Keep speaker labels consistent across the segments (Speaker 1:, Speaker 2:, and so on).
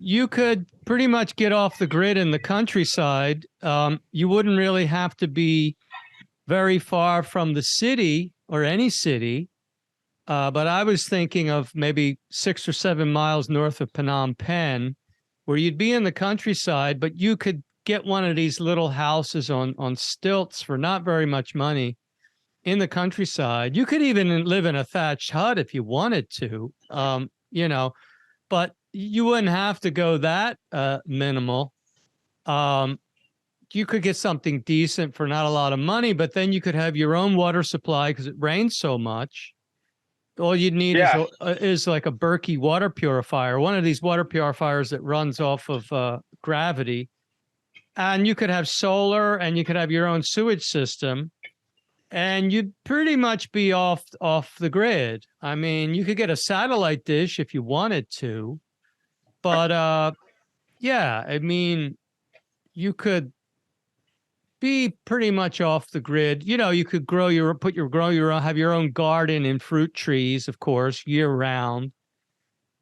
Speaker 1: you could pretty much get off the grid in the countryside. You wouldn't really have to be very far from the city or any city. But I was thinking of maybe 6 or 7 miles north of Phnom Penh, where you'd be in the countryside, but you could get one of these little houses on stilts for not very much money in the countryside. You could even live in a thatched hut if you wanted to, but you wouldn't have to go that minimal. You could get something decent for not a lot of money, but then you could have your own water supply because it rains so much. All you'd need is like a Berkey water purifier, one of these water purifiers that runs off of gravity. And you could have solar and you could have your own sewage system. And you'd pretty much be off the grid. I mean, you could get a satellite dish if you wanted to. But yeah, I mean, you could be pretty much off the grid. You could have your own garden and fruit trees, of course, year round.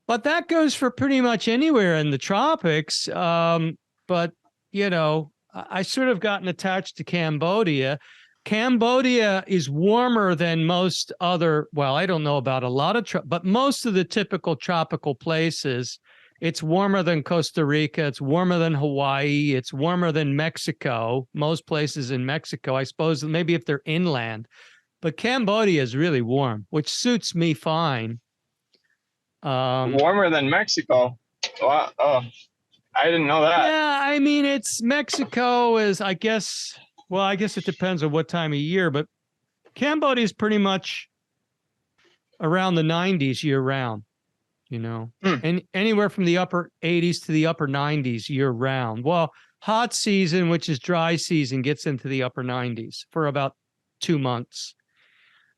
Speaker 1: But that goes for pretty much anywhere in the tropics. But I sort of gotten attached to Cambodia. Cambodia is warmer than most other, well, I don't know about a lot of, but most of the typical tropical places. It's warmer than Costa Rica. It's warmer than Hawaii. It's warmer than Mexico. Most places in Mexico, I suppose, maybe if they're inland. But Cambodia is really warm, which suits me fine.
Speaker 2: Warmer than Mexico. Wow. Oh, I didn't know that.
Speaker 1: Yeah, I mean, Mexico is, I guess it depends on what time of year, but Cambodia is pretty much around the 90s year round. And anywhere from the upper 80s to the upper 90s year round. Well, hot season, which is dry season, gets into the upper 90s for about 2 months.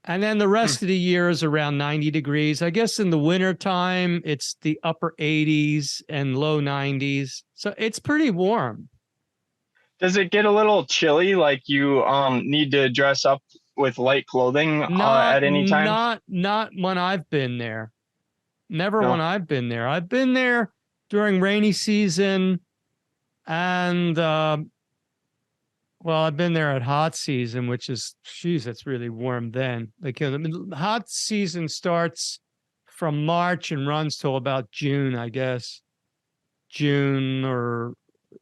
Speaker 1: And then the rest of the year is around 90 degrees. I guess in the wintertime, it's the upper 80s and low 90s. So it's pretty warm.
Speaker 2: Does it get a little chilly, like you need to dress up with light clothing at any time?
Speaker 1: Not when I've been there. Never when I've been there. I've been there during rainy season and, I've been there at hot season, which is, it's really warm then. Like, the hot season starts from March and runs till about June, I guess. June or,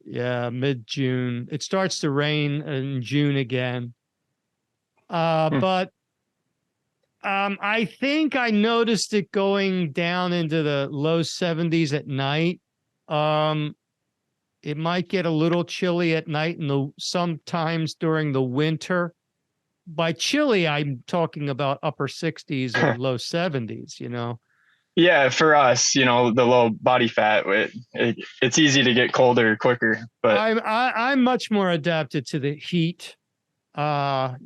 Speaker 1: mid-June. It starts to rain in June again. But I think I noticed it going down into the low 70s at night. It might get a little chilly at night sometimes during the winter. By chilly, I'm talking about upper 60s or low 70s,
Speaker 2: Yeah, for us, the low body fat, it's easy to get colder quicker. But
Speaker 1: I'm much more adapted to the heat. I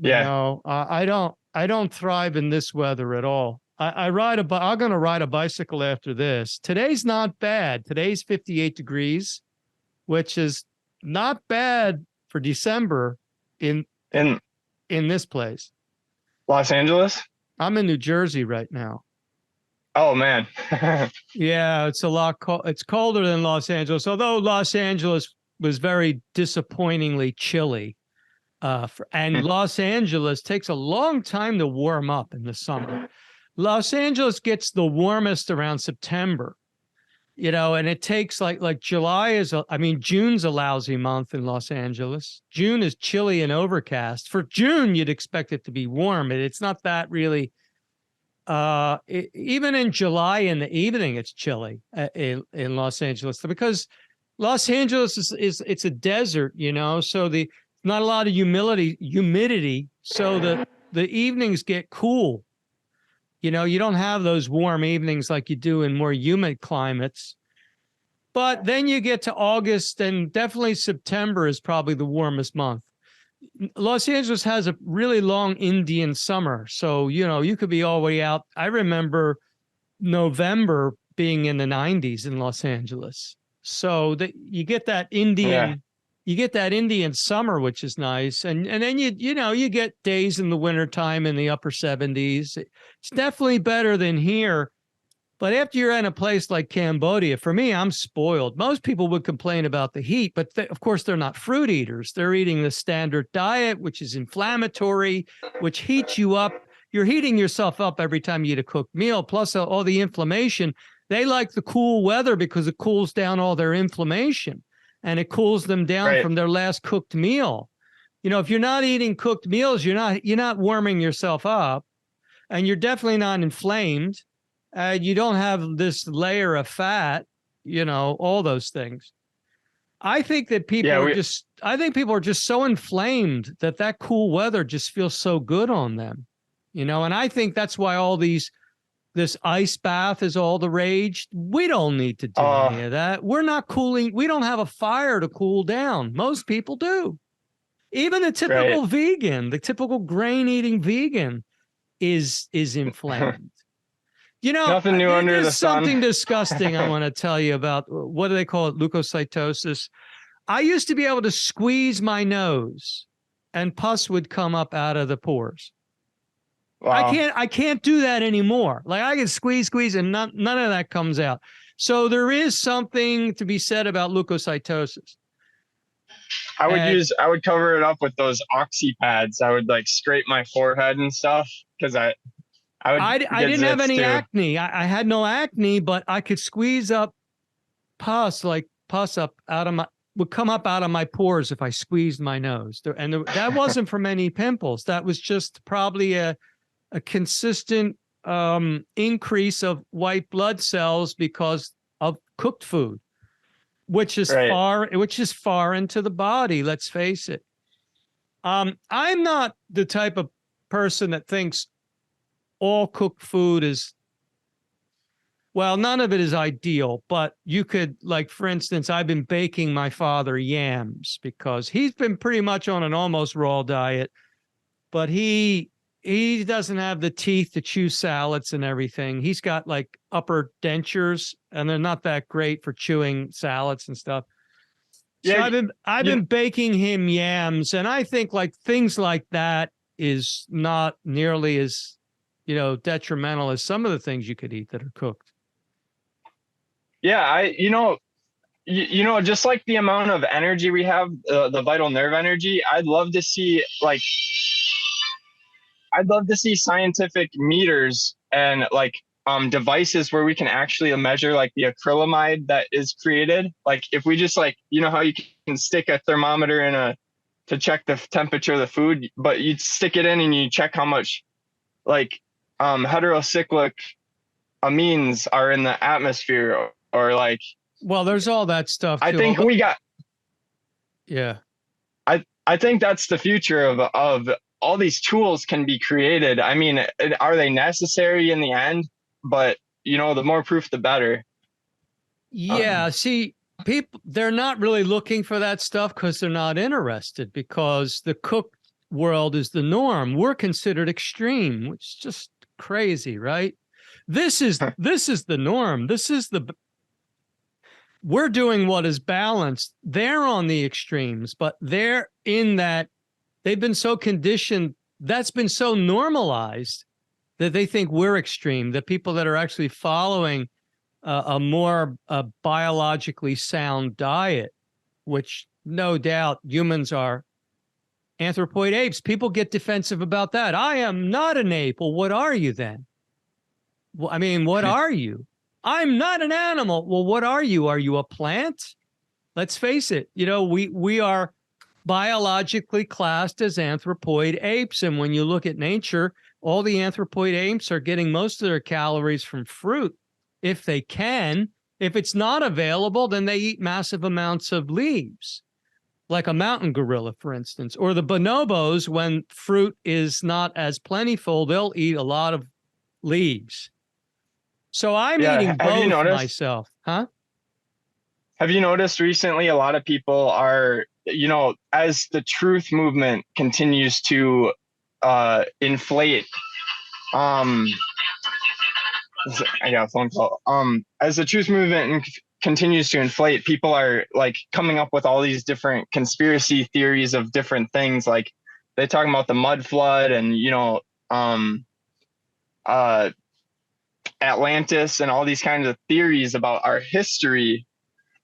Speaker 1: don't thrive in this weather at all. I'm going to ride a bicycle after this. Today's not bad. Today's 58 degrees, which is not bad for December in this place.
Speaker 2: Los Angeles?
Speaker 1: I'm in New Jersey right now.
Speaker 2: Oh man.
Speaker 1: Yeah, it's a lot it's colder than Los Angeles, although Los Angeles was very disappointingly chilly. And Los Angeles takes a long time to warm up in the summer. Los Angeles gets the warmest around September, and it takes like July June's a lousy month in Los Angeles. June is chilly and overcast. For June, you'd expect it to be warm, and it's not that really. Even in July in the evening, it's chilly in Los Angeles because Los Angeles it's a desert, so not a lot of humidity. So the evenings get cool. You don't have those warm evenings like you do in more humid climates. But then you get to August, and definitely September is probably the warmest month. Los Angeles has a really long Indian summer. So, you could be all the way out. I remember November being in the 90s in Los Angeles. So you get that Indian summer, which is nice. And then you get days in the wintertime in the upper 70s. It's definitely better than here. But after you're in a place like Cambodia, for me, I'm spoiled. Most people would complain about the heat, but of course, they're not fruit eaters. They're eating the standard diet, which is inflammatory, which heats you up. You're heating yourself up every time you eat a cooked meal, plus all the inflammation. They like the cool weather because it cools down all their inflammation and it cools them down from their last cooked meal. If you're not eating cooked meals, you're not warming yourself up, and you're definitely not inflamed. You don't have this layer of fat, all those things. I think that people are just so inflamed that cool weather just feels so good on them, and I think that's why this ice bath is all the rage. We don't need to do any of that. We're not cooling. We don't have a fire to cool down. Most people do. Even the typical vegan, the typical grain eating vegan is inflamed.
Speaker 2: Nothing new under the sun.
Speaker 1: Something disgusting I want to tell you about. What do they call it? Leukocytosis. I used to be able to squeeze my nose and pus would come up out of the pores. Wow. I can't do that anymore. Like I can squeeze and none of that comes out. So there is something to be said about leukocytosis.
Speaker 2: I would cover it up with those oxy pads. I would like scrape my forehead and stuff because I
Speaker 1: didn't have any acne. I had no acne, but I could squeeze up pus up would come up out of my pores if I squeezed my nose. That wasn't from any pimples. That was just probably a consistent increase of white blood cells because of cooked food, which is far into the body. Let's face it. I'm not the type of person that thinks all cooked food none of it is ideal, but you could, like, for instance, I've been baking my father yams because he's been pretty much on an almost raw diet, but he doesn't have the teeth to chew salads and everything. He's got like upper dentures and they're not that great for chewing salads and stuff. So I've been baking him yams, and I think like things like that is not nearly as detrimental as some of the things you could eat that are cooked.
Speaker 2: Yeah, just like the amount of energy we have, the vital nerve energy, I'd love to see scientific meters and like devices where we can actually measure like the acrylamide that is created. Like if we just like, how you can stick a thermometer to check the temperature of the food, but you stick it in and you check how much like heterocyclic amines are in the atmosphere or like.
Speaker 1: Well, there's all that stuff too.
Speaker 2: I think I think that's the future of all these tools can be created. I mean, are they necessary in the end? But the more proof, the better.
Speaker 1: Yeah. See, people, they're not really looking for that stuff because they're not interested, because the cooked world is the norm. We're considered extreme, which is just crazy, right? This is the norm. We're doing what is balanced. They're on the extremes, but they're in that they've been so conditioned, that's been so normalized that they think we're extreme. The people that are actually following a more biologically sound diet, which no doubt humans are anthropoid apes. People get defensive about that. I am not an ape. Well, what are you then? Well, I mean, what are you? I'm not an animal. Well, what are you? Are you a plant? Let's face it. We are biologically classed as anthropoid apes. And when you look at nature, all the anthropoid apes are getting most of their calories from fruit, if they can. If it's not available, then they eat massive amounts of leaves, like a mountain gorilla, for instance, or the bonobos. When fruit is not as plentiful, they'll eat a lot of leaves. So I'm eating both myself. Huh?
Speaker 2: Have you noticed recently a lot of people are, as the truth movement continues to inflate, I got a phone call. As the truth movement continues to inflate, people are like coming up with all these different conspiracy theories of different things. Like they talking about the mud flood and, Atlantis and all these kinds of theories about our history.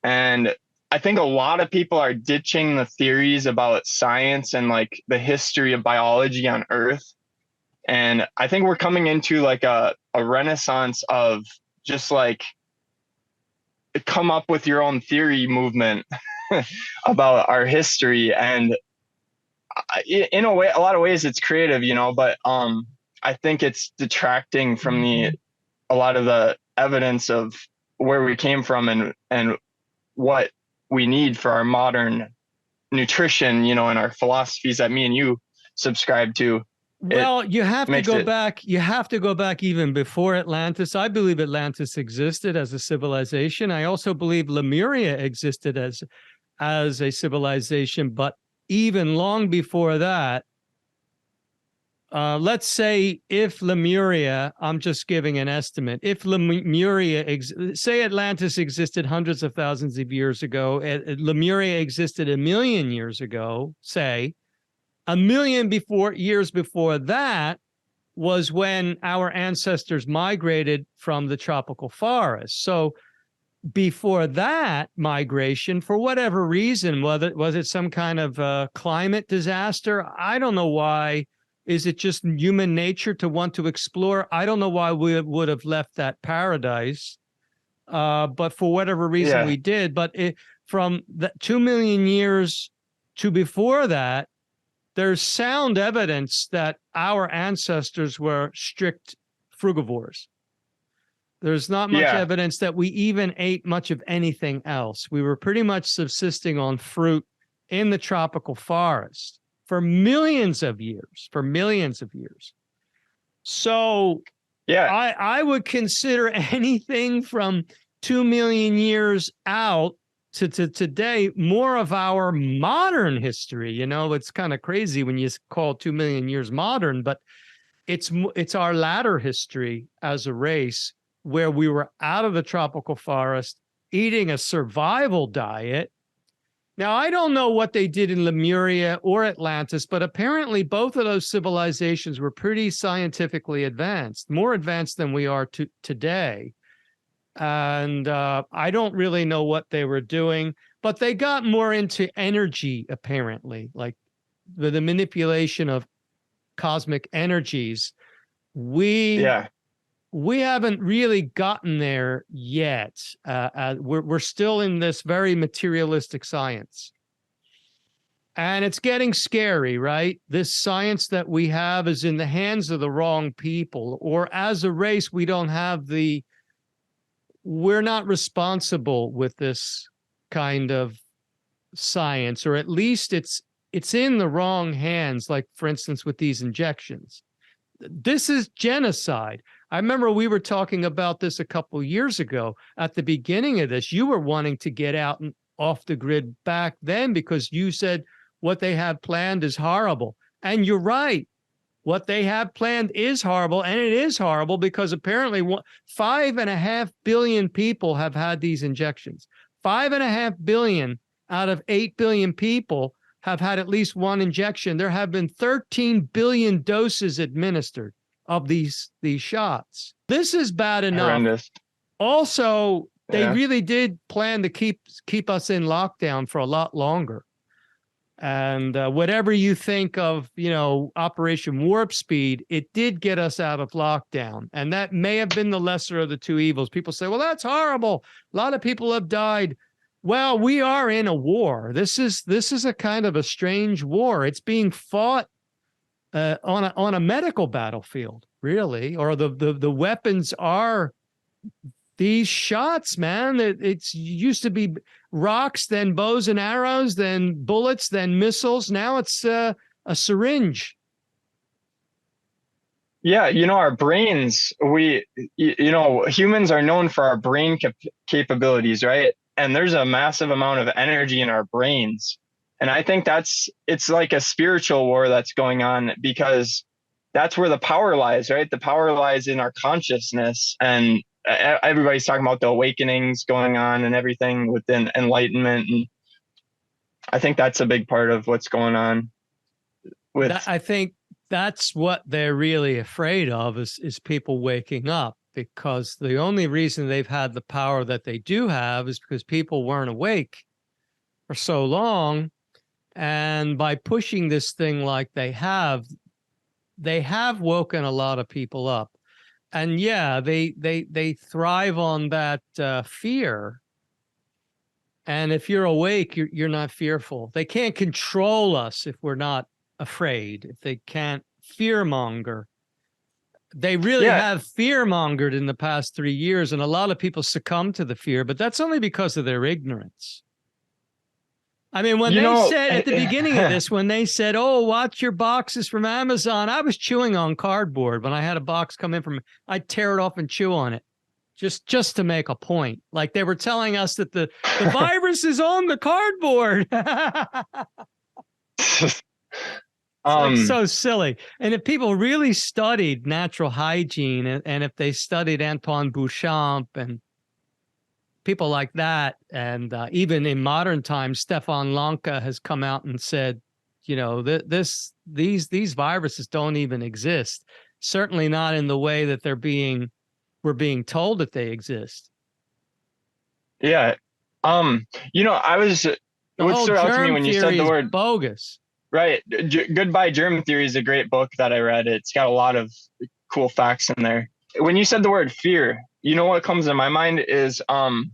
Speaker 2: And I think a lot of people are ditching the theories about science and like the history of biology on Earth. And I think we're coming into like a renaissance of just like come up with your own theory movement about our history. And in a way, a lot of ways it's creative, you know, but I think it's detracting from a lot of the evidence of where we came from and what we need for our modern nutrition, you know, and our philosophies that me and you subscribe to.
Speaker 1: Well, you have to go back. You have to go back even before Atlantis. I believe Atlantis existed as a civilization. I also believe Lemuria existed as a civilization, but even long before that, let's say if Lemuria, I'm just giving an estimate, if Lemuria, say Atlantis existed hundreds of thousands of years ago, Lemuria existed 1 million years ago, say, 1 million years before that was when our ancestors migrated from the tropical forest. So before that migration, for whatever reason, was it some kind of climate disaster? I don't know why. Is it just human nature to want to explore? I don't know why we would have left that paradise, but for whatever reason we did. But from the 2 million years to before that, there's sound evidence that our ancestors were strict frugivores. There's not much evidence that we even ate much of anything else. We were pretty much subsisting on fruit in the tropical forest for millions of years, So I would consider anything from 2 million years out to today more of our modern history. You know, it's kind of crazy when you call 2 million years modern, but it's our latter history as a race where we were out of the tropical forest eating a survival diet. Now, I don't know what they did in Lemuria or Atlantis, but apparently both of those civilizations were pretty scientifically advanced, more advanced than we are today. And I don't really know what they were doing, but they got more into energy, apparently, like the manipulation of cosmic energies. We haven't really gotten there yet. We're still in this very materialistic science. And it's getting scary, right? This science that we have is in the hands of the wrong people, or as a race, we're not responsible with this kind of science, or at least it's in the wrong hands, like, for instance, with these injections. This is genocide. I remember we were talking about this a couple years ago. At the beginning of this, you were wanting to get out and off the grid back then because you said what they have planned is horrible. And you're right. What they have planned is horrible, and it is horrible because apparently 5.5 billion people have had these injections. 5.5 billion out of 8 billion people have had at least one injection. There have been 13 billion doses administered of these shots. This is bad enough.
Speaker 2: Horrendous.
Speaker 1: Also, they really did plan to keep us in lockdown for a lot longer. And whatever you think of, you know, Operation Warp Speed, it did get us out of lockdown. And that may have been the lesser of the two evils. People say, well, that's horrible. A lot of people have died. Well, we are in a war. This is a kind of a strange war. It's being fought on a medical battlefield, really, or the weapons are these shots, man. It's used to be rocks, then bows and arrows, then bullets, then missiles. Now it's a syringe.
Speaker 2: Yeah, you know, our brains, humans are known for our brain capabilities, right? And there's a massive amount of energy in our brains. And I think it's like a spiritual war that's going on, because that's where the power lies, right? The power lies in our consciousness. And everybody's talking about the awakenings going on and everything within enlightenment. And I think that's a big part of what's going on.
Speaker 1: I think that's what they're really afraid of is people waking up. because the only reason they've had the power that they do have is because people weren't awake for so long. And by pushing this thing like they have woken a lot of people up. And yeah, they thrive on that fear. And if you're awake, you're not fearful. They can't control us if we're not afraid, if they can't fear monger. They really have fear mongered in the past 3 years, and a lot of people succumb to the fear, but that's only because of their ignorance. I mean, when they said at the beginning of this, when they said, oh, watch your boxes from Amazon, I was chewing on cardboard. When I had a box come in from, I'd tear it off and chew on it just to make a point. Like they were telling us that the virus is on the cardboard. Like so silly. And if people really studied natural hygiene and if they studied Antoine Bouchamp and people like that, and even in modern times, Stefan Lanka has come out and said, you know, these viruses don't even exist. Certainly not in the way that we're being told that they exist.
Speaker 2: Yeah. You know, what stood out to me when you said the word
Speaker 1: bogus.
Speaker 2: Right. Goodbye Germ Theory is a great book that I read. It's got a lot of cool facts in there. When you said the word fear, you know what comes to my mind is I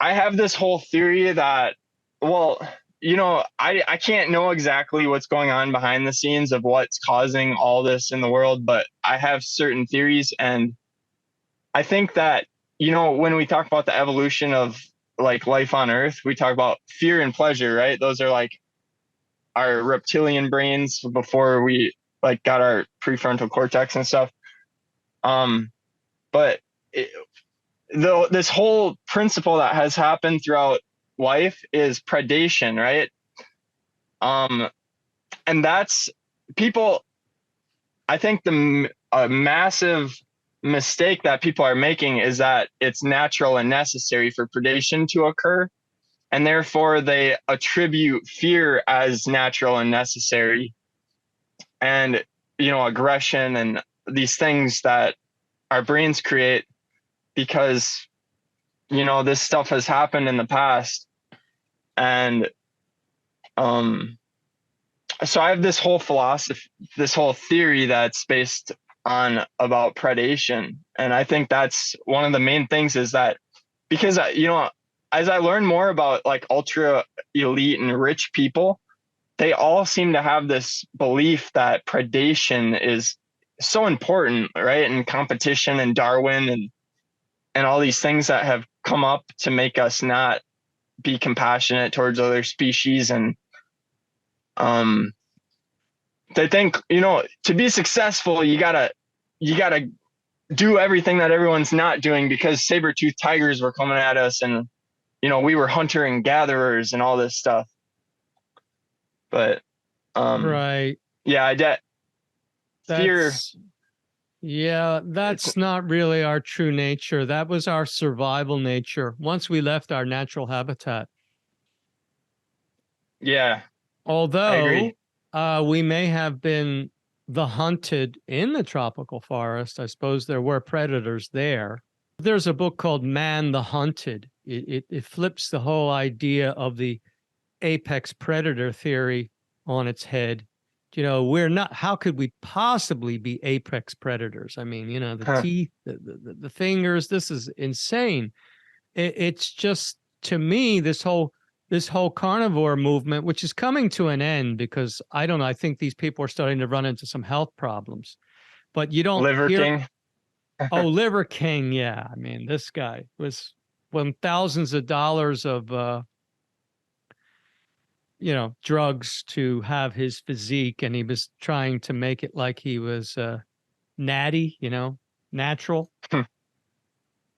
Speaker 2: have this whole theory that, well, you know, I can't know exactly what's going on behind the scenes of what's causing all this in the world, but I have certain theories. And I think that, you know, when we talk about the evolution of like life on Earth, we talk about fear and pleasure, right? Those are like our reptilian brains before we like got our prefrontal cortex and stuff. But this whole principle that has happened throughout life is predation, right? And that's people. I think a massive mistake that people are making is that it's natural and necessary for predation to occur. And therefore they attribute fear as natural and necessary. And, you know, aggression and these things that our brains create because, you know, this stuff has happened in the past. And so I have this whole philosophy, this whole theory that's based on about predation. And I think that's one of the main things is that because, you know, as I learn more about like ultra elite and rich people, they all seem to have this belief that predation is so important, right? And competition and Darwin and all these things that have come up to make us not be compassionate towards other species. And they think, you know, to be successful, you gotta do everything that everyone's not doing because saber-toothed tigers were coming at us and, you know, we were hunter and gatherers and all this stuff. But
Speaker 1: right.
Speaker 2: Yeah, fear.
Speaker 1: Yeah, that's not really our true nature. That was our survival nature once we left our natural habitat.
Speaker 2: Yeah.
Speaker 1: Although we may have been the hunted in the tropical forest, I suppose there were predators there. There's a book called Man the Hunted. It flips the whole idea of the apex predator theory on its head. You know, we're not, how could we possibly be apex predators? I mean, you know, the teeth, the fingers, this is insane. It's just, to me, this whole carnivore movement, which is coming to an end because I don't know, I think these people are starting to run into some health problems, but you don't
Speaker 2: Liver King.
Speaker 1: Oh, Liver King. Yeah. I mean, this guy was won thousands of dollars of, you know, drugs to have his physique, and he was trying to make it like he was natty, you know, natural.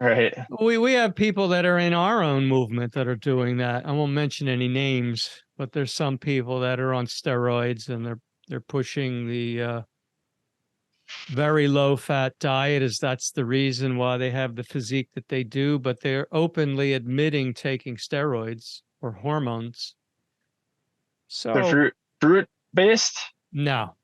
Speaker 2: Right.
Speaker 1: We have people that are in our own movement that are doing that. I won't mention any names, but there's some people that are on steroids and they're pushing the very low fat diet, as that's the reason why they have the physique that they do, but they're openly admitting taking steroids or hormones. So
Speaker 2: the fruit based?
Speaker 1: No.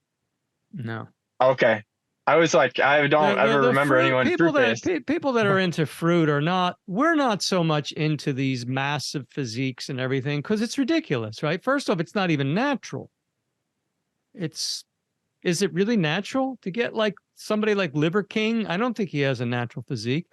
Speaker 2: Okay. I was like, I don't ever
Speaker 1: The
Speaker 2: remember
Speaker 1: fruit
Speaker 2: anyone
Speaker 1: people
Speaker 2: fruit based.
Speaker 1: people that are into fruit are not. We're not so much into these massive physiques and everything because it's ridiculous, right? First off, it's not even natural. It's Is it really natural to get like somebody like Liver King? I don't think he has a natural physique.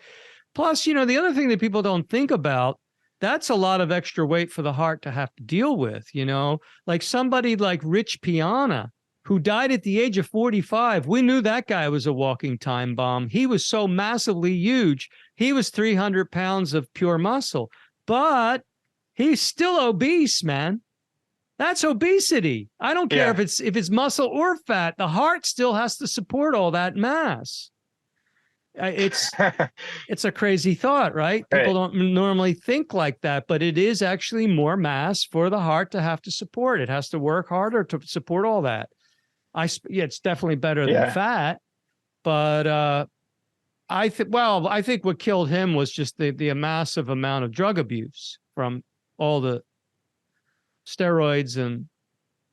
Speaker 1: Plus, you know, the other thing that people don't think about, that's a lot of extra weight for the heart to have to deal with, you know, like somebody like Rich Piana, who died at the age of 45. We knew that guy was a walking time bomb. He was so massively huge. He was 300 pounds of pure muscle, but he's still obese, man. That's obesity. I don't care
Speaker 2: Yeah.
Speaker 1: if it's muscle or fat. The heart still has to support all that mass. It's a crazy thought, right? People
Speaker 2: Right.
Speaker 1: don't normally think like that, but it is actually more mass for the heart to have to support. It has to work harder to support all that. Yeah, it's definitely better than
Speaker 2: Yeah.
Speaker 1: fat, but I think what killed him was just the massive amount of drug abuse from all the steroids and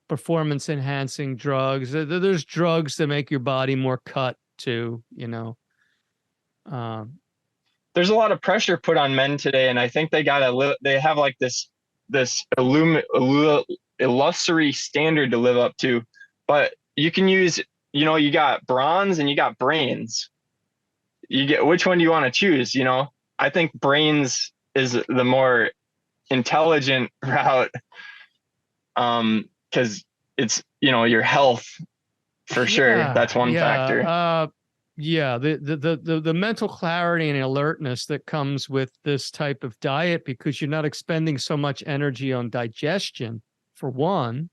Speaker 1: performance enhancing drugs. There's drugs that make your body more cut too, you know.
Speaker 2: There's a lot of pressure put on men today, and I think they have like this illusory standard to live up to. But you can use, you know, you got bronze and you got brains. You get, which one do you want to choose? You know, I think brains is the more intelligent route, because it's, you know, your health for sure. That's one factor.
Speaker 1: Yeah, the mental clarity and alertness that comes with this type of diet, because you're not expending so much energy on digestion, for one,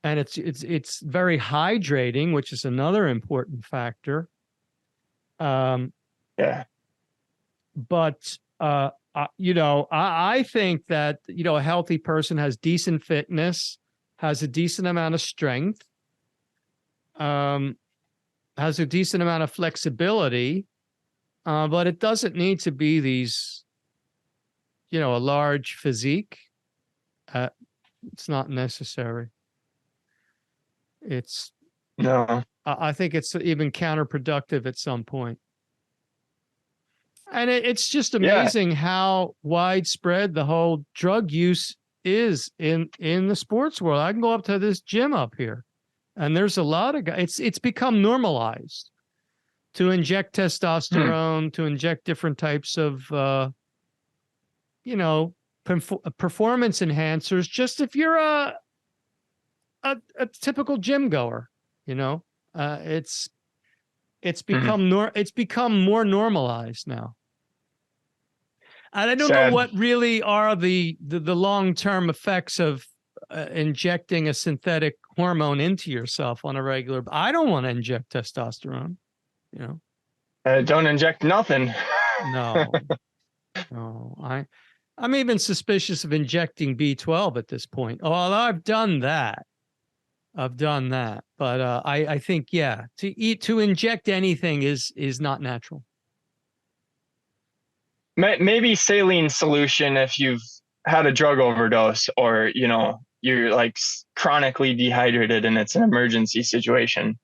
Speaker 1: and it's very hydrating, which is another important factor.
Speaker 2: Yeah.
Speaker 1: But you know, I think that, you know, a healthy person has decent fitness, has a decent amount of strength, has a decent amount of flexibility, but it doesn't need to be these, you know, a large physique. It's not necessary. It's
Speaker 2: No.
Speaker 1: I think it's even counterproductive at some point. And it's just
Speaker 2: Yeah.
Speaker 1: amazing how widespread the whole drug use is in the sports world. I can go up to this gym up here, and there's a lot of guys. It's become normalized to inject testosterone, to inject different types of, you know, performance enhancers. Just if you're a typical gym goer, you know, it's become it's become more normalized now. And I don't know
Speaker 2: Sad.
Speaker 1: what really are the long-term effects of injecting a synthetic hormone into yourself on a regular. I don't want to inject testosterone, you know.
Speaker 2: Don't inject nothing.
Speaker 1: No, no. I'm even suspicious of injecting B12 at this point. Although I've done that. But I think, yeah, to inject anything is not natural.
Speaker 2: Maybe saline solution if you've had a drug overdose, or, you know, you're like chronically dehydrated and it's an emergency situation.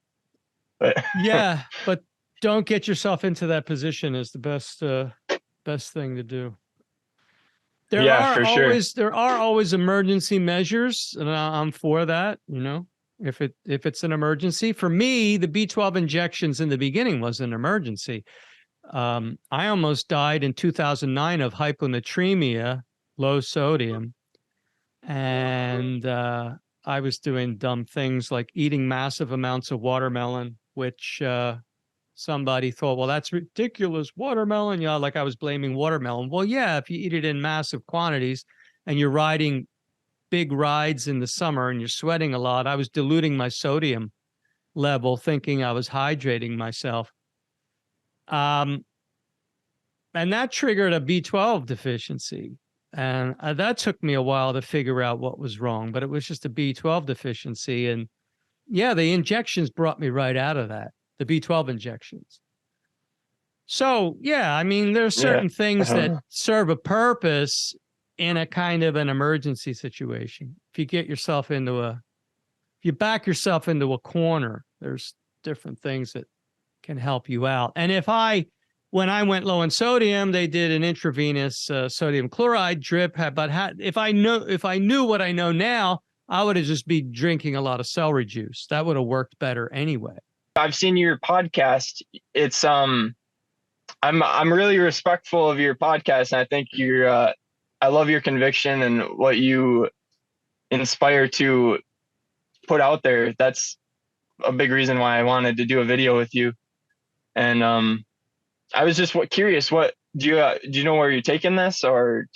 Speaker 2: But
Speaker 1: yeah, but don't get yourself into that position is the best thing to do. There are always emergency measures, and I'm for that, you know. If it's an emergency. For me, the B12 injections in the beginning was an emergency. I almost died in 2009 of hyponatremia, low sodium. And I was doing dumb things like eating massive amounts of watermelon, which somebody thought, well, that's ridiculous. Watermelon, yeah, like I was blaming watermelon. Well, yeah, if you eat it in massive quantities and you're riding big rides in the summer and you're sweating a lot, I was diluting my sodium level, thinking I was hydrating myself. And that triggered a B12 deficiency. And that took me a while to figure out what was wrong, but it was just a B12 deficiency. And yeah, the injections brought me right out of that, the B12 injections. So, yeah, I mean, there are certain things that serve a purpose in a kind of an emergency situation. If you back yourself into a corner, there's different things that can help you out. And when I went low in sodium, they did an intravenous sodium chloride drip. But if I knew what I know now, I would have just be drinking a lot of celery juice. That would have worked better anyway.
Speaker 2: I've seen your podcast. It's I'm really respectful of your podcast, and I think I love your conviction and what you inspire to put out there. That's a big reason why I wanted to do a video with you. And I was just curious, what do you know where you're taking this, or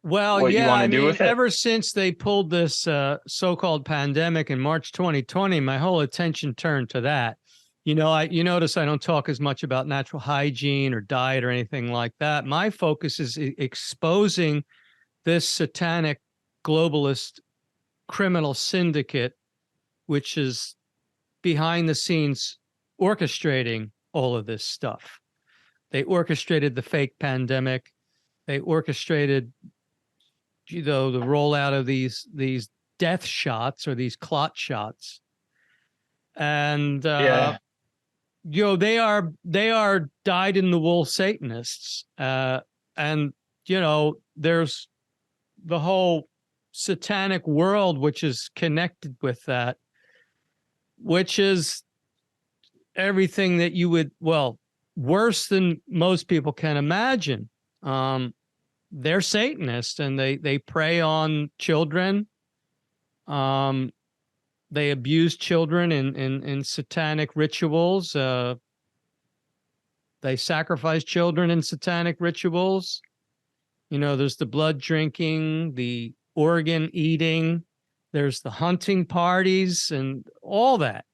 Speaker 1: well,
Speaker 2: you want to do with it?
Speaker 1: Ever since they pulled this so-called pandemic in March 2020, my whole attention turned to that. You notice I don't talk as much about natural hygiene or diet or anything like that. My focus is exposing this satanic globalist criminal syndicate, which is behind the scenes orchestrating all of this stuff. They orchestrated the fake pandemic. They orchestrated, the rollout of these death shots or these clot shots. And, they are dyed in the wool Satanists. And, there's the whole satanic world, which is connected with that, which is everything that you would, worse than most people can imagine. They're Satanists, and they prey on children. They abuse children in satanic rituals. They sacrifice children in satanic rituals. There's the blood drinking, the organ eating, there's the hunting parties, and all that.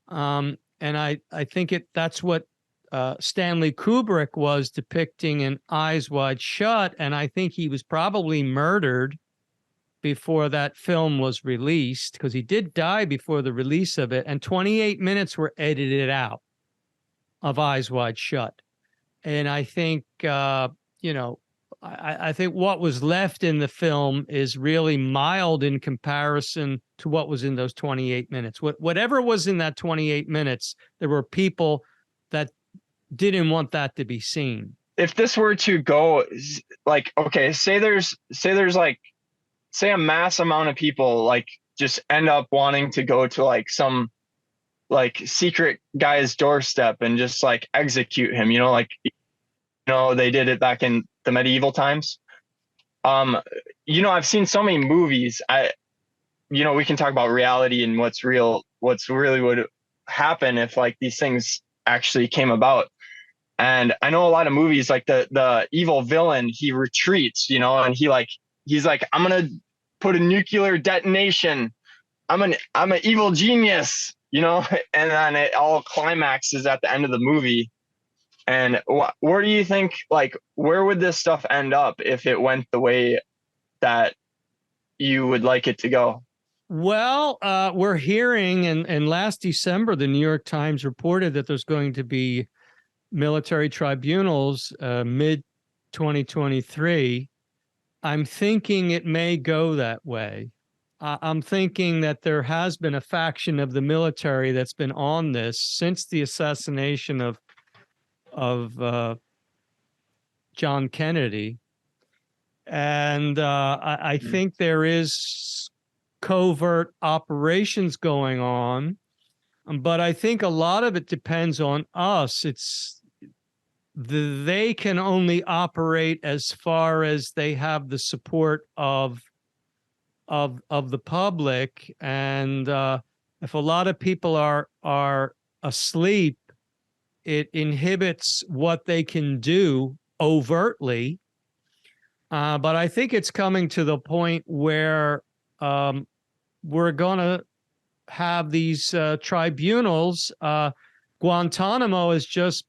Speaker 1: And I think that's what Stanley Kubrick was depicting in Eyes Wide Shut, and I think he was probably murdered before that film was released, because he did die before the release of it, and 28 minutes were edited out of Eyes Wide Shut. And I think, I think what was left in the film is really mild in comparison to what was in those 28 minutes. Whatever was in that 28 minutes, there were people that didn't want that to be seen.
Speaker 2: If this were to go, like, okay, say a mass amount of people like just end up wanting to go to like some like secret guy's doorstep and just like execute him, they did it back in the medieval times. I've seen so many movies. We can talk about reality and what's really would happen if like these things actually came about. And I know a lot of movies, like the evil villain, he retreats, and he's like, I'm going to put a nuclear detonation. I'm an evil genius, and then it all climaxes at the end of the movie. And where do you think, like, where would this stuff end up if it went the way that you would like it to go?
Speaker 1: Well, we're hearing, and last December, the New York Times reported that there's going to be military tribunals mid 2023. I'm thinking it may go that way. I'm thinking that there has been a faction of the military that's been on this since the assassination of John Kennedy. And I think there is covert operations going on, but I think a lot of it depends on us. They can only operate as far as they have the support of the public, and if a lot of people are asleep, it inhibits what they can do overtly. But I think it's coming to the point where we're going to have these tribunals. Guantanamo has just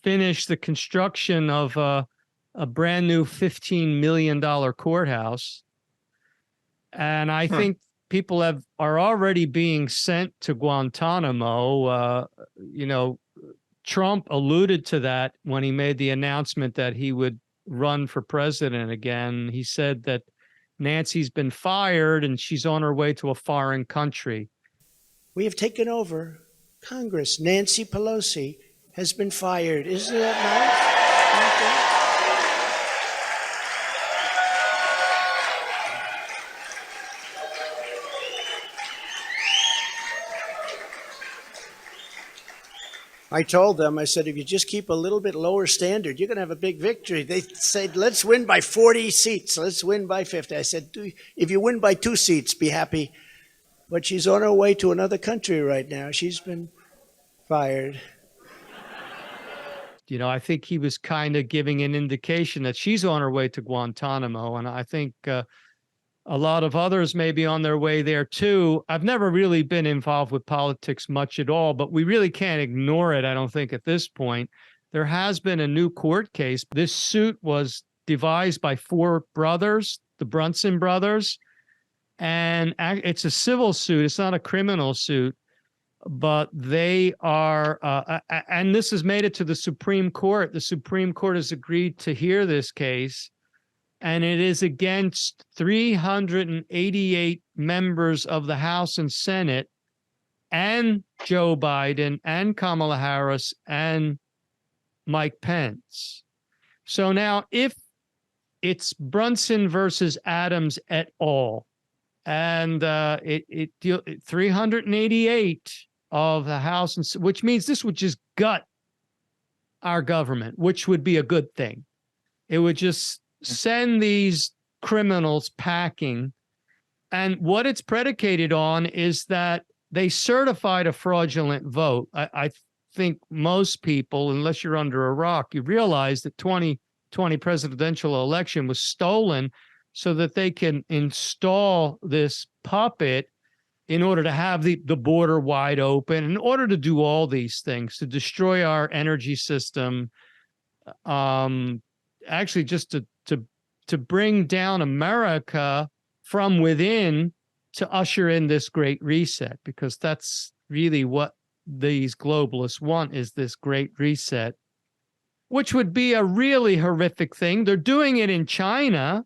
Speaker 1: finished the construction of a brand new $15 million courthouse. And I think people are already being sent to Guantanamo. Trump alluded to that when he made the announcement that he would run for president again. He said that Nancy's been fired and she's on her way to a foreign country.
Speaker 3: We have taken over Congress, Nancy Pelosi, has been fired. Isn't that nice? I told them, I said, if you just keep a little bit lower standard, you're going to have a big victory. They said, let's win by 40 seats. Let's win by 50. I said, if you win by 2 seats, be happy. But she's on her way to another country right now. She's been fired.
Speaker 1: You know, I think he was kind of giving an indication that she's on her way to Guantanamo. And I think a lot of others may be on their way there too. I've never really been involved with politics much at all, but we really can't ignore it, I don't think, at this point. There has been a new court case. This suit was devised by 4 brothers, the Brunson brothers, and it's a civil suit. It's not a criminal suit, but they are, and this has made it to the Supreme Court. The Supreme Court has agreed to hear this case. And it is against 388 members of the House and Senate and Joe Biden and Kamala Harris and Mike Pence. So now if it's Brunson versus Adams et al., and 388 of the House, and which means this would just gut our government, which would be a good thing. It would just send these criminals packing. And what it's predicated on is that they certified a fraudulent vote. I think most people, unless you're under a rock, you realize that 2020 presidential election was stolen so that they can install this puppet in order to have the border wide open, in order to do all these things, to destroy our energy system, actually just to bring down America from within, to usher in this great reset, because that's really what these globalists want, is this great reset, which would be a really horrific thing. They're doing it in China.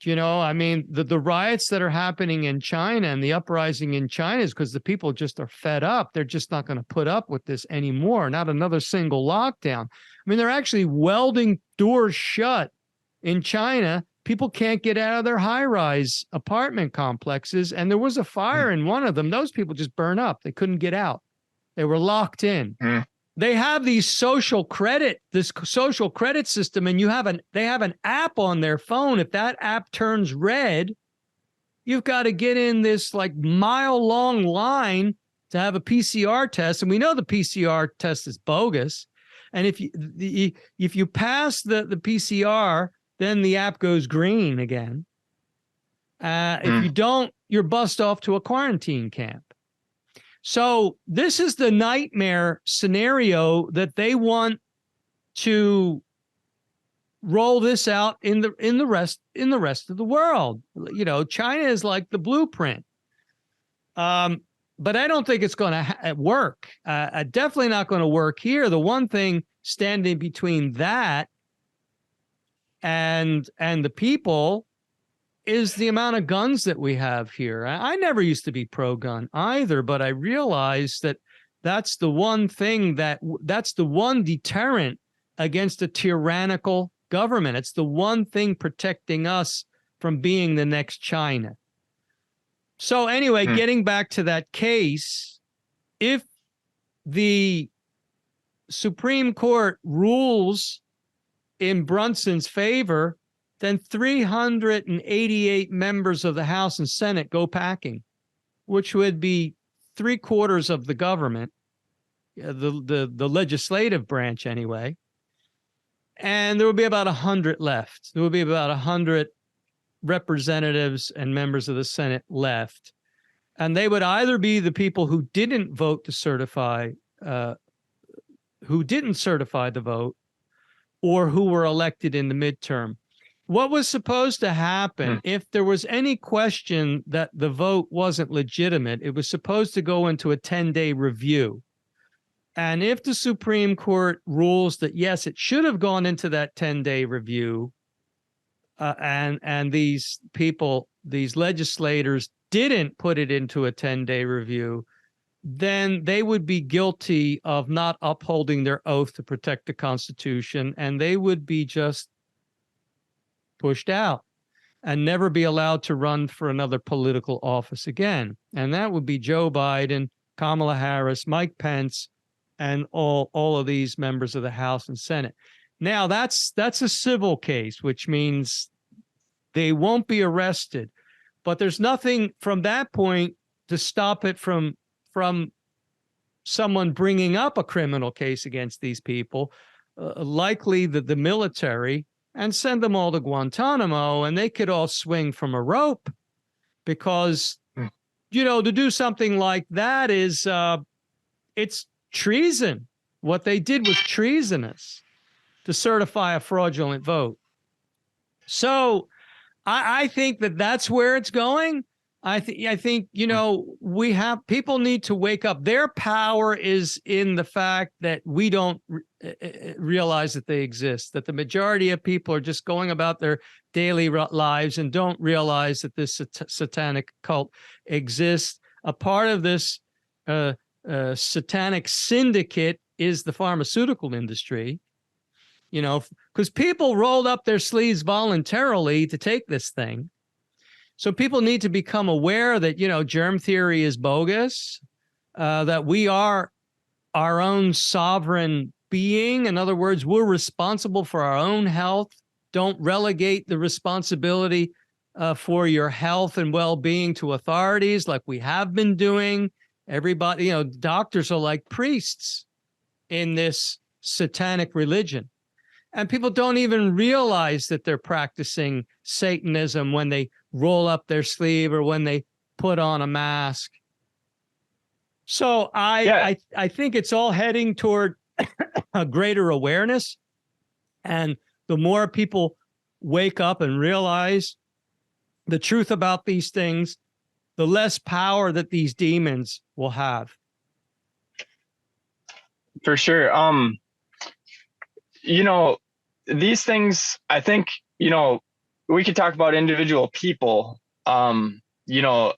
Speaker 1: You know, I mean, the riots that are happening in China and the uprising in China is because the people just are fed up. They're just not going to put up with this anymore. Not another single lockdown. I mean, they're actually welding doors shut in China. People can't get out of their high-rise apartment complexes. And there was a fire in one of them. Those people just burn up. They couldn't get out. They were locked in. They have this social credit system, and they have an app on their phone. If that app turns red, you've got to get in this like mile-long line to have a PCR test. And we know the PCR test is bogus. And if you pass the PCR, then the app goes green again. If you don't, you're bussed off to a quarantine camp. So this is the nightmare scenario that they want to roll this out in the rest of the world. You know, China is like the blueprint. But I don't think it's going to work. Definitely not going to work here. The one thing standing between that and the people is the amount of guns that we have here. I never used to be pro-gun either, but I realized that that's the one thing that's the one deterrent against a tyrannical government. It's the one thing protecting us from being the next China. So anyway, getting back to that case, if the Supreme Court rules in Brunson's favor, then 388 members of the House and Senate go packing, which would be 3/4 of the government, the legislative branch anyway. And there will be about 100 left. There will be about 100 representatives and members of the Senate left. And they would either be the people who didn't vote to certify, who didn't certify the vote, or who were elected in the midterm. What was supposed to happen if there was any question that the vote wasn't legitimate? It was supposed to go into a 10-day review. And if the Supreme Court rules that, yes, it should have gone into that 10-day review, and these people, these legislators didn't put it into a 10-day review, then they would be guilty of not upholding their oath to protect the Constitution, and they would be just pushed out and never be allowed to run for another political office again. And that would be Joe Biden, Kamala Harris, Mike Pence, and all of these members of the House and Senate. Now, that's a civil case, which means they won't be arrested. But there's nothing from that point to stop it from someone bringing up a criminal case against these people, likely the military, and send them all to Guantanamo, and they could all swing from a rope, because, to do something like that is, it's treason. What they did was treasonous, to certify a fraudulent vote. So I think that's where it's going. I think, people need to wake up. Their power is in the fact that we don't realize that they exist, that the majority of people are just going about their daily lives and don't realize that this satanic cult exists. A part of this satanic syndicate is the pharmaceutical industry, because people rolled up their sleeves voluntarily to take this thing. So people need to become aware that, germ theory is bogus, that we are our own sovereign being. In other words, we're responsible for our own health. Don't relegate the responsibility for your health and well-being to authorities like we have been doing. Everybody, doctors are like priests in this satanic religion. And people don't even realize that they're practicing Satanism when they roll up their sleeve or when they put on a mask. So I think it's all heading toward a greater awareness. And the more people wake up and realize the truth about these things, the less power that these demons will have.
Speaker 2: For sure. These things, I think, we could talk about individual people, and they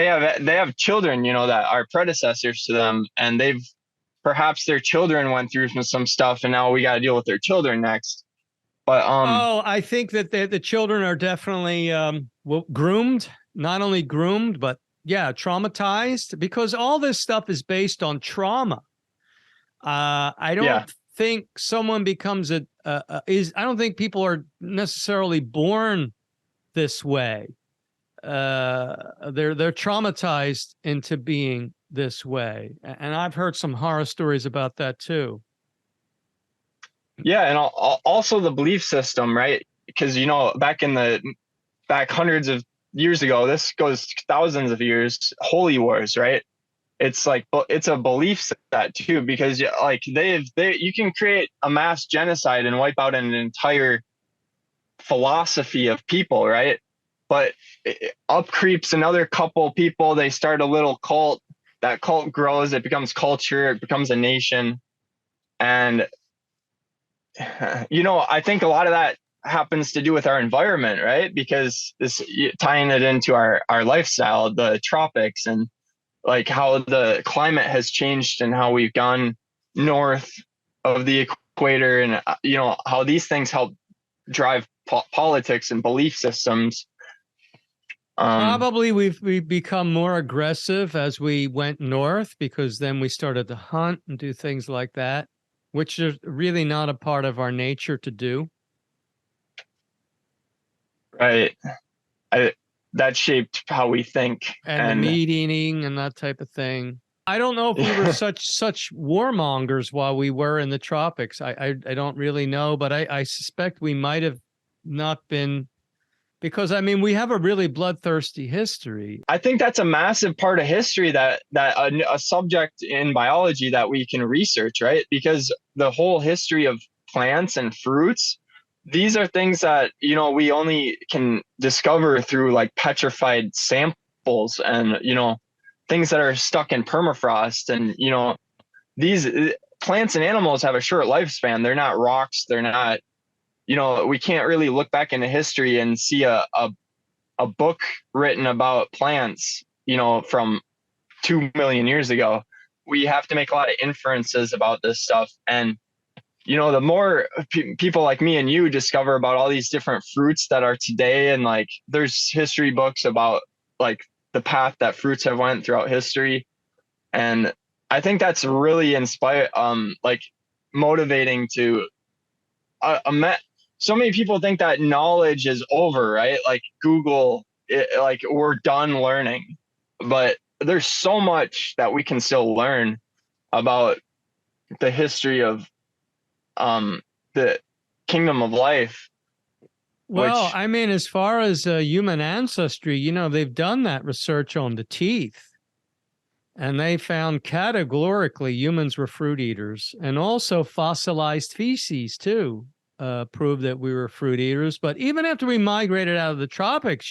Speaker 2: have children, that are predecessors to them, and perhaps their children went through some stuff, and now we got to deal with their children next. But
Speaker 1: I think that the children are definitely groomed, not only groomed, but traumatized, because all this stuff is based on trauma. I don't think someone becomes I don't think people are necessarily born this way. They're traumatized into being this way. And I've heard some horror stories about that too.
Speaker 2: Yeah. And also the belief system, right? Because, back hundreds of years ago, this goes thousands of years, holy wars, right? It's like, it's a belief set too, because you can create a mass genocide and wipe out an entire philosophy of people, right? But up creeps another couple people, they start a little cult, that cult grows, it becomes culture, it becomes a nation. And, I think a lot of that happens to do with our environment, right? Because tying it into our lifestyle, the tropics, and like how the climate has changed and how we've gone north of the equator, and how these things help drive politics and belief systems.
Speaker 1: Probably we've become more aggressive as we went north, because then we started to hunt and do things like that, which is really not a part of our nature to do.
Speaker 2: Right. That shaped how we think,
Speaker 1: and the meat eating and that type of thing. I don't know if we were such warmongers while we were in the tropics. I don't really know, but I suspect we might have not been, because we have a really bloodthirsty history. I
Speaker 2: think that's a massive part of history that a subject in biology that we can research, right? Because the whole history of plants and fruits, these are things that, we only can discover through like petrified samples and, things that are stuck in permafrost. And, these plants and animals have a short lifespan. They're not rocks. They're not, we can't really look back into history and see a book written about plants, from 2 million years ago. We have to make a lot of inferences about this stuff. And, the more people like me and you discover about all these different fruits that are today, and like there's history books about like the path that fruits have went throughout history. And I think that's really like motivating to so many people think that knowledge is over, right? Like Google, like we're done learning, but there's so much that we can still learn about the history of the kingdom of life.
Speaker 1: Well, I mean, as far as human ancestry, they've done that research on the teeth. And they found categorically humans were fruit eaters, and also fossilized feces too proved that we were fruit eaters. But even after we migrated out of the tropics,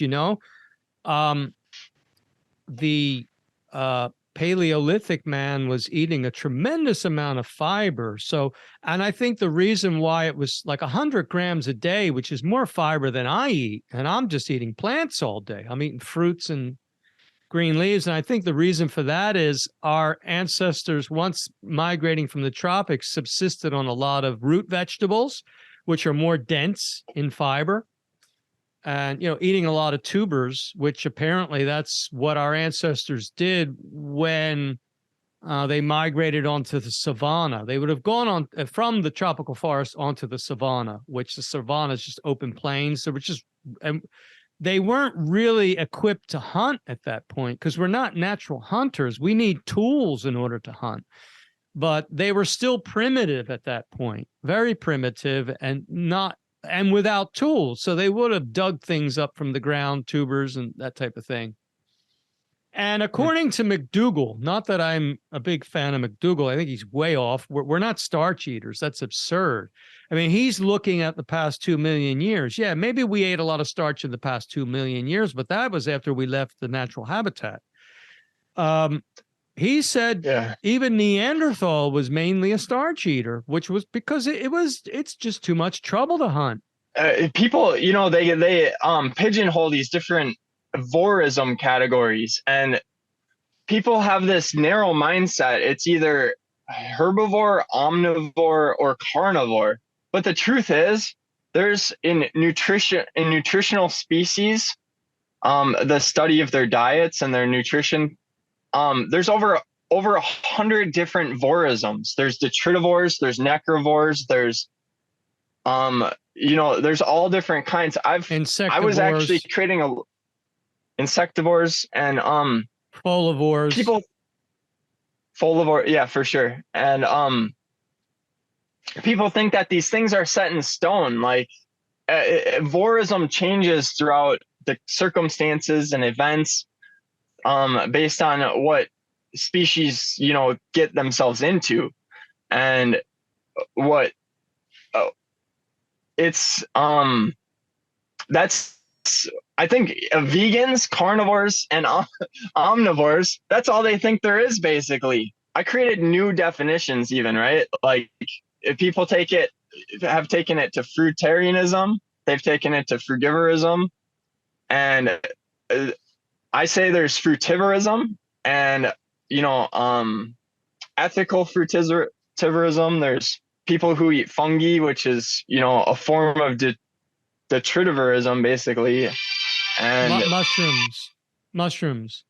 Speaker 1: the Paleolithic man was eating a tremendous amount of fiber. So, and I think the reason why it was like 100 grams a day, which is more fiber than I eat, and I'm just eating plants all day. I'm eating fruits and green leaves. And I think the reason for that is our ancestors, once migrating from the tropics, subsisted on a lot of root vegetables, which are more dense in fiber, and, eating a lot of tubers, which apparently that's what our ancestors did when they migrated onto the savanna. They would have gone on from the tropical forest onto the savanna, which the savanna is just open plains. So they weren't really equipped to hunt at that point because we're not natural hunters. We need tools in order to hunt. But they were still primitive at that point, very primitive and without tools. So they would have dug things up from the ground, tubers and that type of thing. And according to McDougall, not that I'm a big fan of McDougall, I think he's way off. We're not starch eaters. That's absurd. I mean, he's looking at the past 2 million years. Yeah, maybe we ate a lot of starch in the past 2 million years, but that was after we left the natural habitat. He said even Neanderthal was mainly a starch eater, which was because it's just too much trouble to hunt.
Speaker 2: People, they pigeonhole these different vorism categories, and people have this narrow mindset. It's either herbivore, omnivore, or carnivore. But the truth is, there's in nutritional species, the study of their diets and their nutrition, there's over 100 different vorisms. There's detritivores, there's necrivores, there's there's all different kinds. I was actually creating insectivores and
Speaker 1: folivores.
Speaker 2: Folivore, yeah, for sure. And people think that these things are set in stone. Like vorism changes throughout the circumstances and events based on what species get themselves into, and what it's that's I think vegans, carnivores, and omnivores, that's all they think there is, basically. I created new definitions even, right? Like if people have taken it to fruitarianism, they've taken it to frugivorism, and I say there's frutivorism and, ethical frutivorism. There's people who eat fungi, which is, a form of detritivorism, basically. And
Speaker 1: mushrooms.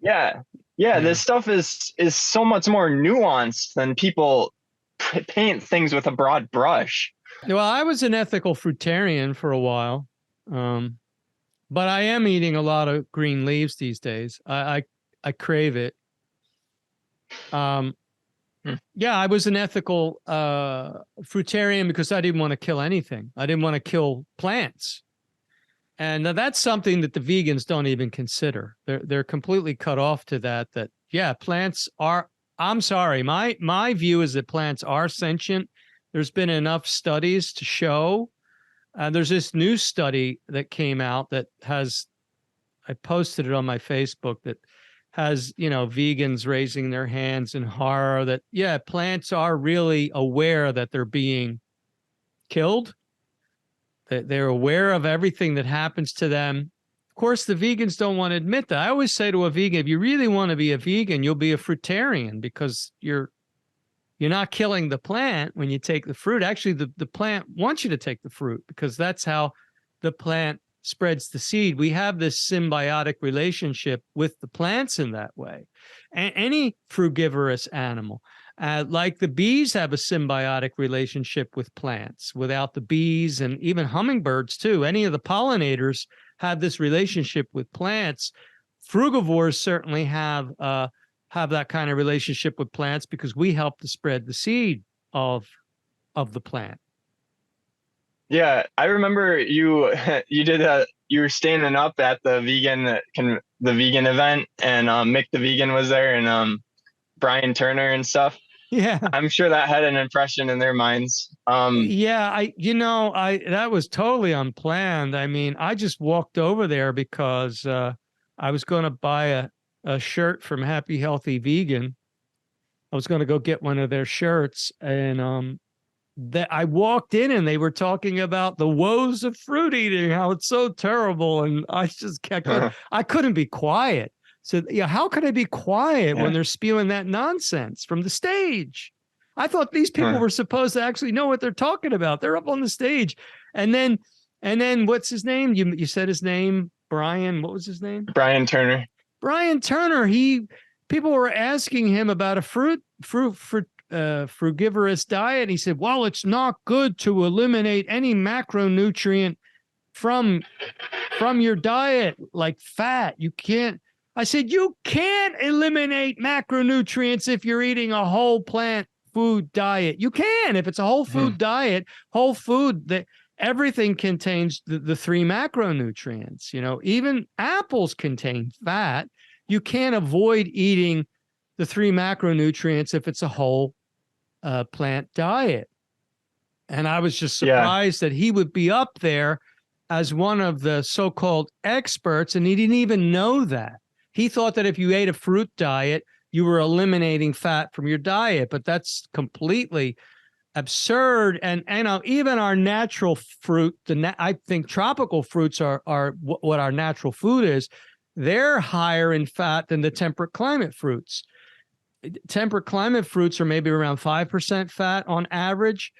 Speaker 2: Yeah. This stuff is so much more nuanced than people paint things with a broad brush.
Speaker 1: Well, I was an ethical fruitarian for a while, but I am eating a lot of green leaves these days. I crave it. Yeah, I was an ethical fruitarian because I didn't want to kill anything. I didn't want to kill plants. And that's something that the vegans don't even consider. They're completely cut off to that yeah, plants are, I'm sorry, my view is that plants are sentient. There's been enough studies to show. There's this new study that came out that I posted it on my Facebook, that has, vegans raising their hands in horror that, yeah, plants are really aware that they're being killed. That they're aware of everything that happens to them. course, the vegans don't want to admit that. I always say to a vegan, if you really want to be a vegan, you'll be a fruitarian, because you're not killing the plant when you take the fruit. Actually, the plant wants you to take the fruit, because that's how the plant spreads the seed. We have this symbiotic relationship with the plants in that way. And any frugivorous animal, like the bees have a symbiotic relationship with plants. Without the bees, and even hummingbirds too, any of the pollinators have this relationship with plants. Frugivores certainly have that kind of relationship with plants, because we help to spread the seed of the plant.
Speaker 2: Yeah, I remember you you were standing up at the vegan event, and Mick the vegan was there, and Brian Turner and stuff.
Speaker 1: Yeah.
Speaker 2: I'm sure that had an impression in their minds.
Speaker 1: Yeah, that was totally unplanned. I mean, I just walked over there because I was going to buy a shirt from Happy Healthy Vegan. I was going to go get one of their shirts, and that I walked in and they were talking about the woes of fruit eating, how it's so terrible, and I just kept I couldn't be quiet. So, yeah, how could I be quiet when they're spewing that nonsense from the stage? I thought these people were supposed to actually know what they're talking about. They're up on the stage. And then what's his name? You said his name, Brian. What was his name?
Speaker 2: Brian Turner.
Speaker 1: Brian Turner. People were asking him about a frugivorous diet. He said, well, it's not good to eliminate any macronutrient from your diet, like fat. You can't. I said, you can't eliminate macronutrients if you're eating a whole plant food diet. You can. If it's a whole food diet, whole food, that everything contains the 3 macronutrients. Even apples contain fat. You can't avoid eating the 3 macronutrients if it's a whole plant diet. And I was just surprised that he would be up there as one of the so-called experts, and he didn't even know that. He thought that if you ate a fruit diet, you were eliminating fat from your diet, but that's completely absurd. And even our natural fruit, I think tropical fruits are what our natural food is. They're higher in fat than the temperate climate fruits. Temperate climate fruits are maybe around 5% fat on average.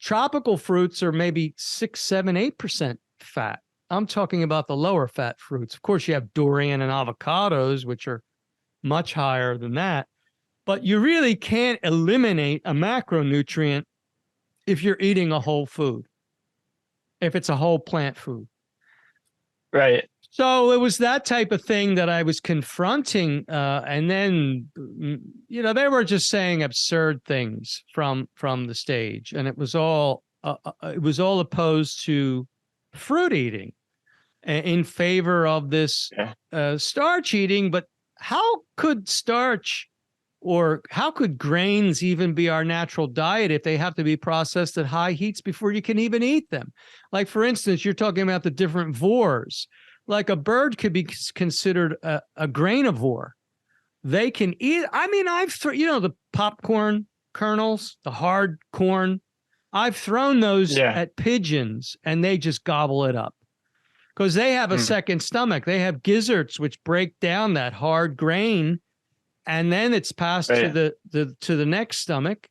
Speaker 1: Tropical fruits are maybe 6, 7, 8% fat. I'm talking about the lower fat fruits. Of course, you have durian and avocados, which are much higher than that. But you really can't eliminate a macronutrient if you're eating a whole food, if it's a whole plant food.
Speaker 2: Right.
Speaker 1: So it was that type of thing that I was confronting. And then, they were just saying absurd things from the stage. And it was all opposed to fruit eating in favor of this starch eating. But how could starch or how could grains even be our natural diet if they have to be processed at high heats before you can even eat them? Like, for instance, you're talking about the different vores. Like a bird could be considered a grainivore. They can eat. I mean, the popcorn kernels, the hard corn. I've thrown those at pigeons and they just gobble it up because they have a second stomach. They have gizzards which break down that hard grain, and then it's passed to the next stomach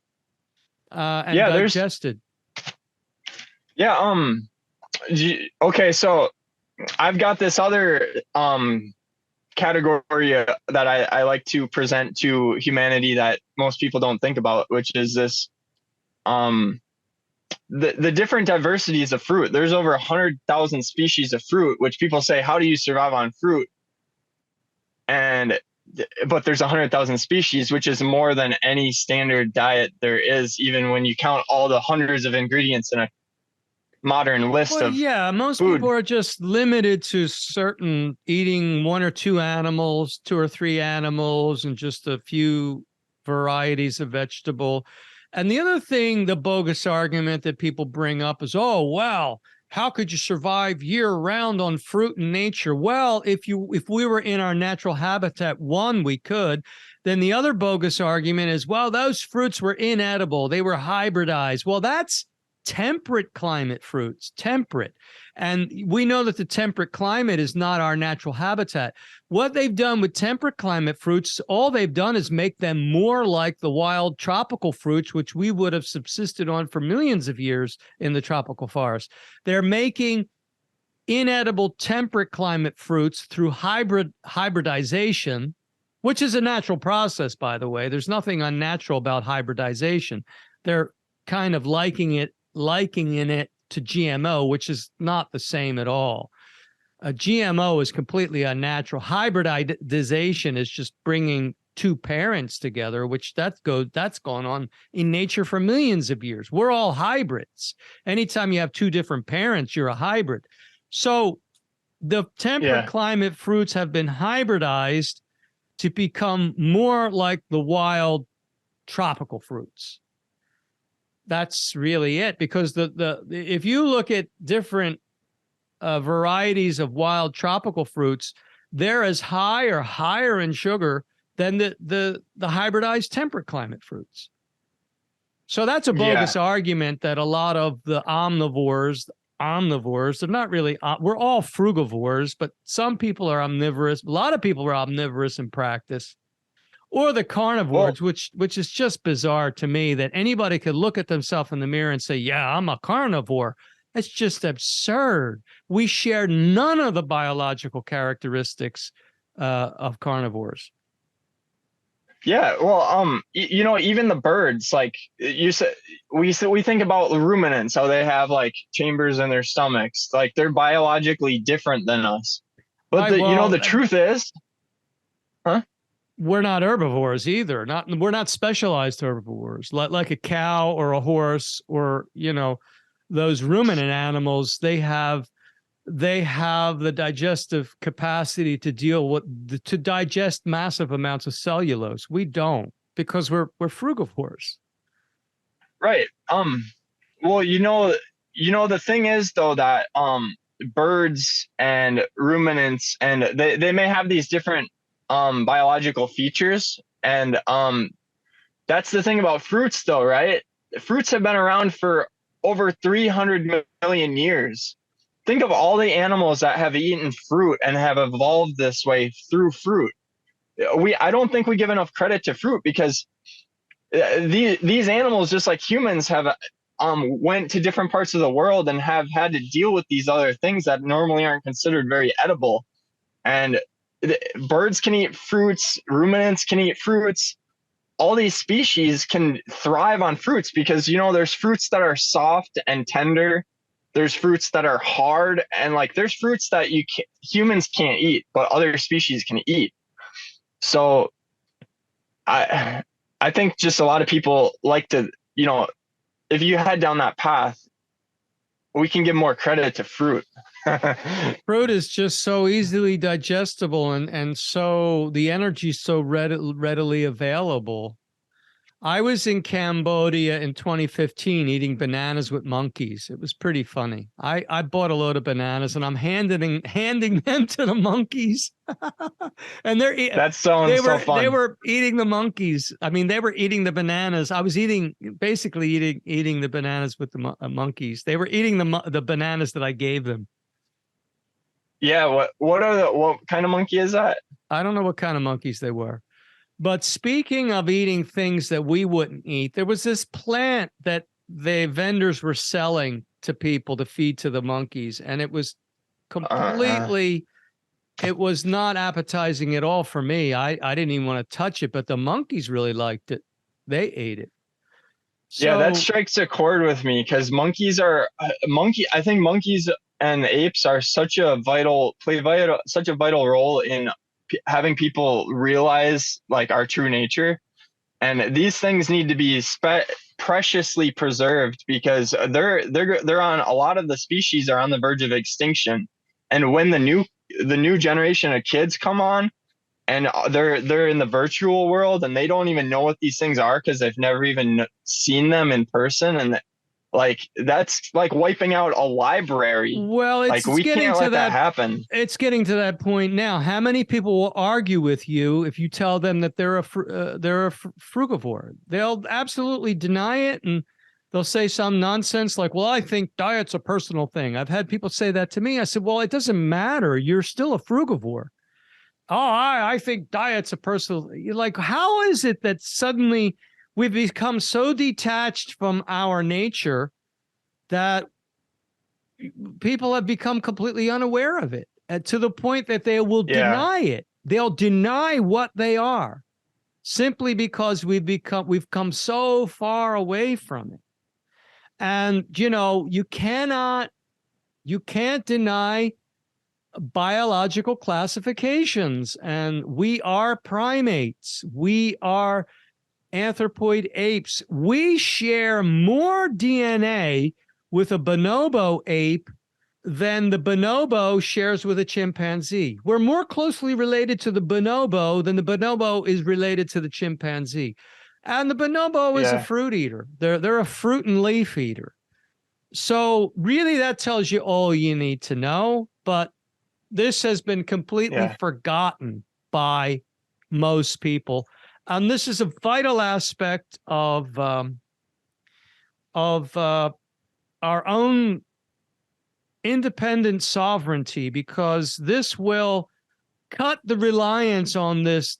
Speaker 1: and digested.
Speaker 2: Yeah. Okay. So I've got this other category that I like to present to humanity that most people don't think about, which is this the different diversities of fruit. There's over 100,000 species of fruit, which people say, how do you survive on fruit? But there's 100,000 species, which is more than any standard diet there is, even when you count all the hundreds of ingredients in a modern list of
Speaker 1: most
Speaker 2: food.
Speaker 1: People are just limited to certain eating 1 or 2 animals, 2 or 3 animals, and just a few varieties of vegetable. And the other thing, the bogus argument that people bring up is, oh, well, how could you survive year round on fruit in nature? Well, if we were in our natural habitat, we could. Then the other bogus argument is, well, those fruits were inedible. They were hybridized. Well, that's temperate climate fruits, temperate. And we know that the temperate climate is not our natural habitat. What they've done with temperate climate fruits, all they've done is make them more like the wild tropical fruits, which we would have subsisted on for millions of years in the tropical forest. They're making inedible temperate climate fruits through hybridization, which is a natural process, by the way. There's nothing unnatural about hybridization. They're kind of likening it to GMO, which is not the same at all. A GMO is completely unnatural. Hybridization is just bringing two parents together, which that's gone on in nature for millions of years. We're all hybrids. Anytime you have two different parents, you're a hybrid. So the temperate climate fruits have been hybridized to become more like the wild tropical fruits. That's really it, because if you look at different varieties of wild tropical fruits, they're as high or higher in sugar than the hybridized temperate climate fruits. So that's a bogus argument that a lot of the omnivores, they're not really, we're all frugivores, but some people are omnivorous. A lot of people are omnivorous in practice. Or the carnivores, which is just bizarre to me that anybody could look at themselves in the mirror and say, yeah, I'm a carnivore. That's just absurd. We share none of the biological characteristics of carnivores.
Speaker 2: Yeah, well, even the birds, like you said, we think about the ruminants, how they have like chambers in their stomachs, like they're biologically different than us. But the truth is,
Speaker 1: we're not herbivores either. We're not specialized herbivores like a cow or a horse or, those ruminant animals. They have the digestive capacity to to digest massive amounts of cellulose. We don't, because we're frugivores.
Speaker 2: Right. Well, the thing is though that birds and ruminants, and they may have these different biological features, and that's the thing about fruits though, right? Fruits have been around for over 300 million years. Think of all the animals that have eaten fruit and have evolved this way through fruit. I don't think we give enough credit to fruit, because these animals, just like humans, have went to different parts of the world and have had to deal with these other things that normally aren't considered very edible. And birds can eat fruits, ruminants can eat fruits. All these species can thrive on fruits because, there's fruits that are soft and tender. There's fruits that are hard, and there's fruits that humans can't eat, but other species can eat. So I think just a lot of people like to, if you head down that path, we can give more credit to fruit.
Speaker 1: Fruit is just so easily digestible, and so the energy is so readily available. I was in Cambodia in 2015 eating bananas with monkeys. It was pretty funny. I bought a load of bananas and I'm handing them to the monkeys. And
Speaker 2: that sounds so fun.
Speaker 1: They were eating the monkeys. I mean, they were eating the bananas. I was basically eating the bananas with the monkeys. They were eating the bananas that I gave them.
Speaker 2: Yeah, what kind of monkey is that?
Speaker 1: I don't know what kind of monkeys they were. But speaking of eating things that we wouldn't eat, there was this plant that the vendors were selling to people to feed to the monkeys, and it was completely, it was not appetizing at all for me. I didn't even want to touch it, but the monkeys really liked it. They ate it. So,
Speaker 2: yeah, that strikes a chord with me, because I think monkeys and apes are play such a vital role in having people realize our true nature. And these things need to be preciously preserved, because they're on, a lot of the species are on the verge of extinction. And when the new generation of kids come on, and they're in the virtual world and they don't even know what these things are because they've never even seen them in person, and that's like wiping out a library.
Speaker 1: Well,
Speaker 2: we can't let that happen.
Speaker 1: It's getting to that point now. How many people will argue with you if you tell them that they're a frugivore? They'll absolutely deny it, and They'll say some nonsense like, well, I think diet's a personal thing. I've had people say that to me. I said, well, it doesn't matter. You're still a frugivore. Oh, I think diet's a personal. You're like, how is it that suddenly we've become so detached from our nature that people have become completely unaware of it, to the point that they will deny it. They'll deny what they are simply because we've come so far away from it. And, you know, you can't deny biological classifications. And we are primates. We are anthropoid apes. We share more DNA with a bonobo ape than the bonobo shares with a chimpanzee. We're more closely related to the bonobo than the bonobo is related to the chimpanzee. And the bonobo is a fruit eater. They're a fruit and leaf eater. So really that tells you all you need to know, but this has been completely forgotten by most people. And this is a vital aspect of our own independent sovereignty, because this will cut the reliance on this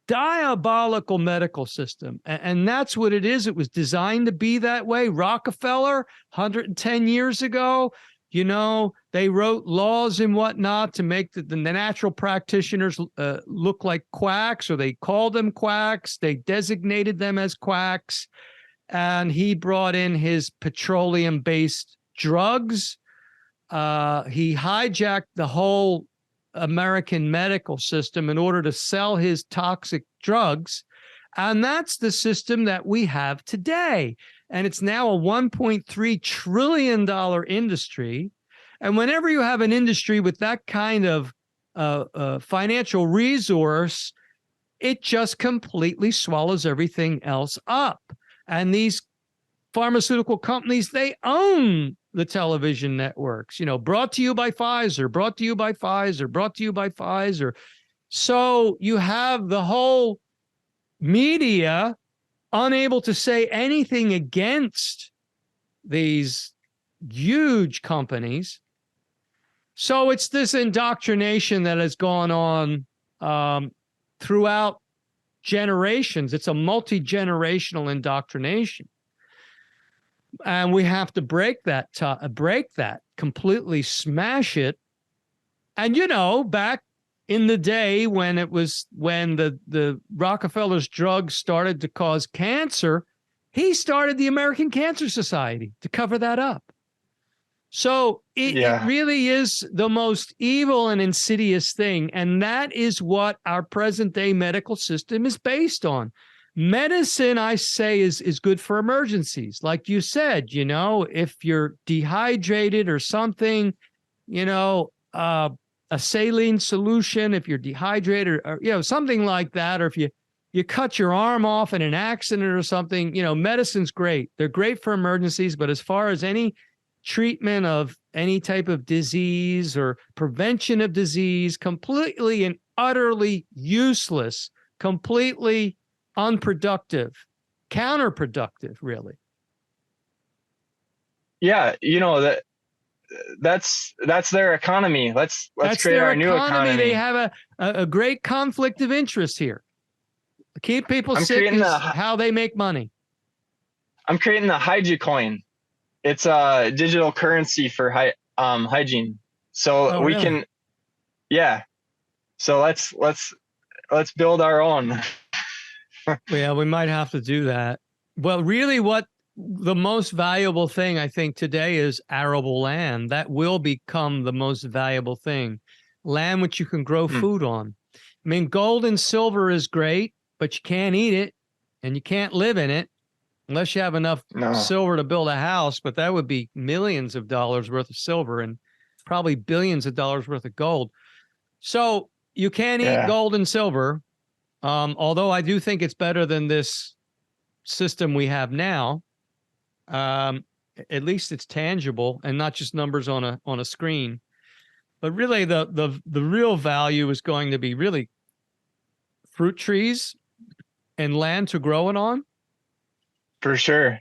Speaker 1: diabolical medical system. And that's what it is. It was designed to be that way. Rockefeller, 110 years ago, you know, they wrote laws and whatnot to make the natural practitioners look like quacks, or they called them quacks. They designated them as quacks. And he brought in his petroleum-based drugs. He hijacked the whole American medical system in order to sell his toxic drugs. And that's the system that we have today. And it's now a $1.3 trillion industry. And whenever you have an industry with that kind of financial resource, it just completely swallows everything else up. And these pharmaceutical companies, they own the television networks, you know, brought to you by Pfizer, brought to you by Pfizer, brought to you by Pfizer. So you have the whole media unable to say anything against these huge companies. So it's this indoctrination that has gone on throughout generations. It's a multi-generational indoctrination. And we have to break that, completely smash it. And, you know, back in the day when the Rockefeller's drugs started to cause cancer, he started the American Cancer Society to cover that up. So it really is the most evil and insidious thing. And that is what our present day medical system is based on. Medicine, I say, is good for emergencies. Like you said, you know, if you're dehydrated or something, you know, a saline solution, if you're dehydrated or, you know, something like that, or if you cut your arm off in an accident or something, you know, medicine's great. They're great for emergencies. But as far as any treatment of any type of disease or prevention of disease, completely and utterly useless, completely unproductive, counterproductive, really. Yeah,
Speaker 2: you know, that's their economy. Let's create our new economy.
Speaker 1: They have a great conflict of interest here. Keep people sick is how they make money.
Speaker 2: I'm creating the HygiCoin. It's a digital currency for hygiene. So we can, So let's build our own.
Speaker 1: Yeah, we might have to do that. Well, really what the most valuable thing I think today is arable land. That will become the most valuable thing. Land which you can grow food on. I mean, gold and silver is great, but you can't eat it and you can't live in it unless you have enough silver to build a house. But that would be millions of dollars worth of silver and probably billions of dollars worth of gold. So you can't eat gold and silver. Although I do think it's better than this system we have now. At least it's tangible and not just numbers on a screen. But really the real value is going to be really fruit trees and land to grow it on.
Speaker 2: For sure.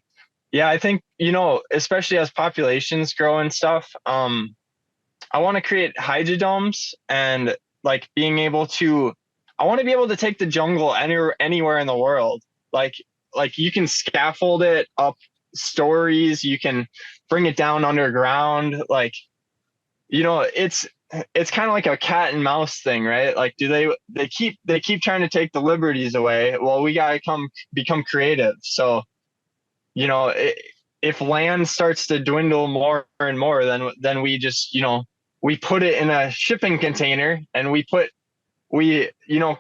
Speaker 2: Yeah, I think, you know, especially as populations grow and stuff, I want to create hydrodomes and like being able to, I want to be able to take the jungle anywhere in the world. Like, like you can scaffold it up stories, you can bring it down underground. Like, you know, it's kind of like a cat and mouse thing, right? Like, they keep trying to take the liberties away. Well, we gotta become creative. So, you know, if land starts to dwindle more and more, then we just, you know, we put it in a shipping container and we you know,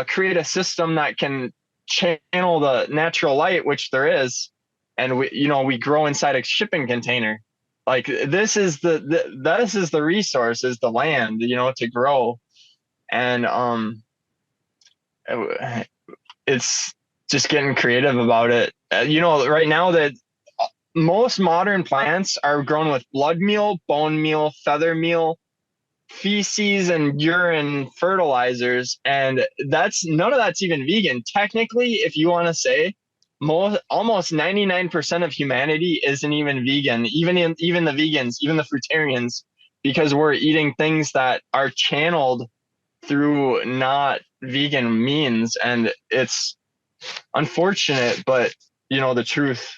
Speaker 2: create a system that can channel the natural light, which there is, and we, you know, we grow inside a shipping container. Like this is this is the resource, is the land, you know, to grow. And it's just getting creative about it. You know, right now that most modern plants are grown with blood meal, bone meal, feather meal, feces and urine fertilizers, and that's none of that's even vegan. Technically, if you want to say, almost 99% of humanity isn't even vegan, even the vegans, even the fruitarians, because we're eating things that are channeled through not vegan means, and it's unfortunate, but you know, the truth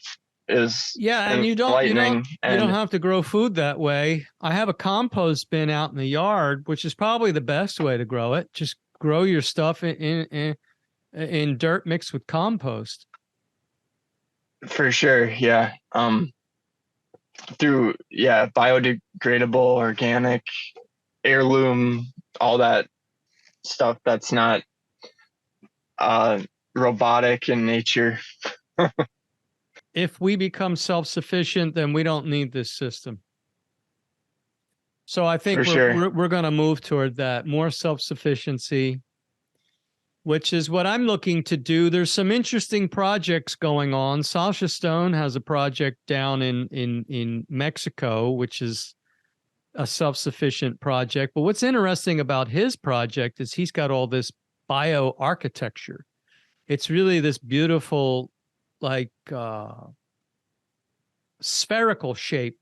Speaker 2: is
Speaker 1: Yeah, and
Speaker 2: enlightening.
Speaker 1: you don't
Speaker 2: And
Speaker 1: have to grow food that way. I have a compost bin out in the yard, which is probably the best way to grow it. Just grow your stuff in dirt mixed with compost.
Speaker 2: for sure, yeah. Through, yeah, biodegradable, organic, heirloom, all that stuff that's not uh robotic in nature.
Speaker 1: If we become self-sufficient, then we don't need this system. So I think
Speaker 2: For sure.
Speaker 1: we're going to move toward that, more self-sufficiency, which is what I'm looking to do. There's some interesting projects going on. Sasha Stone has a project down in Mexico, which is a self-sufficient project. But what's interesting about his project is he's got all this bioarchitecture. It's really this beautiful, like spherical shape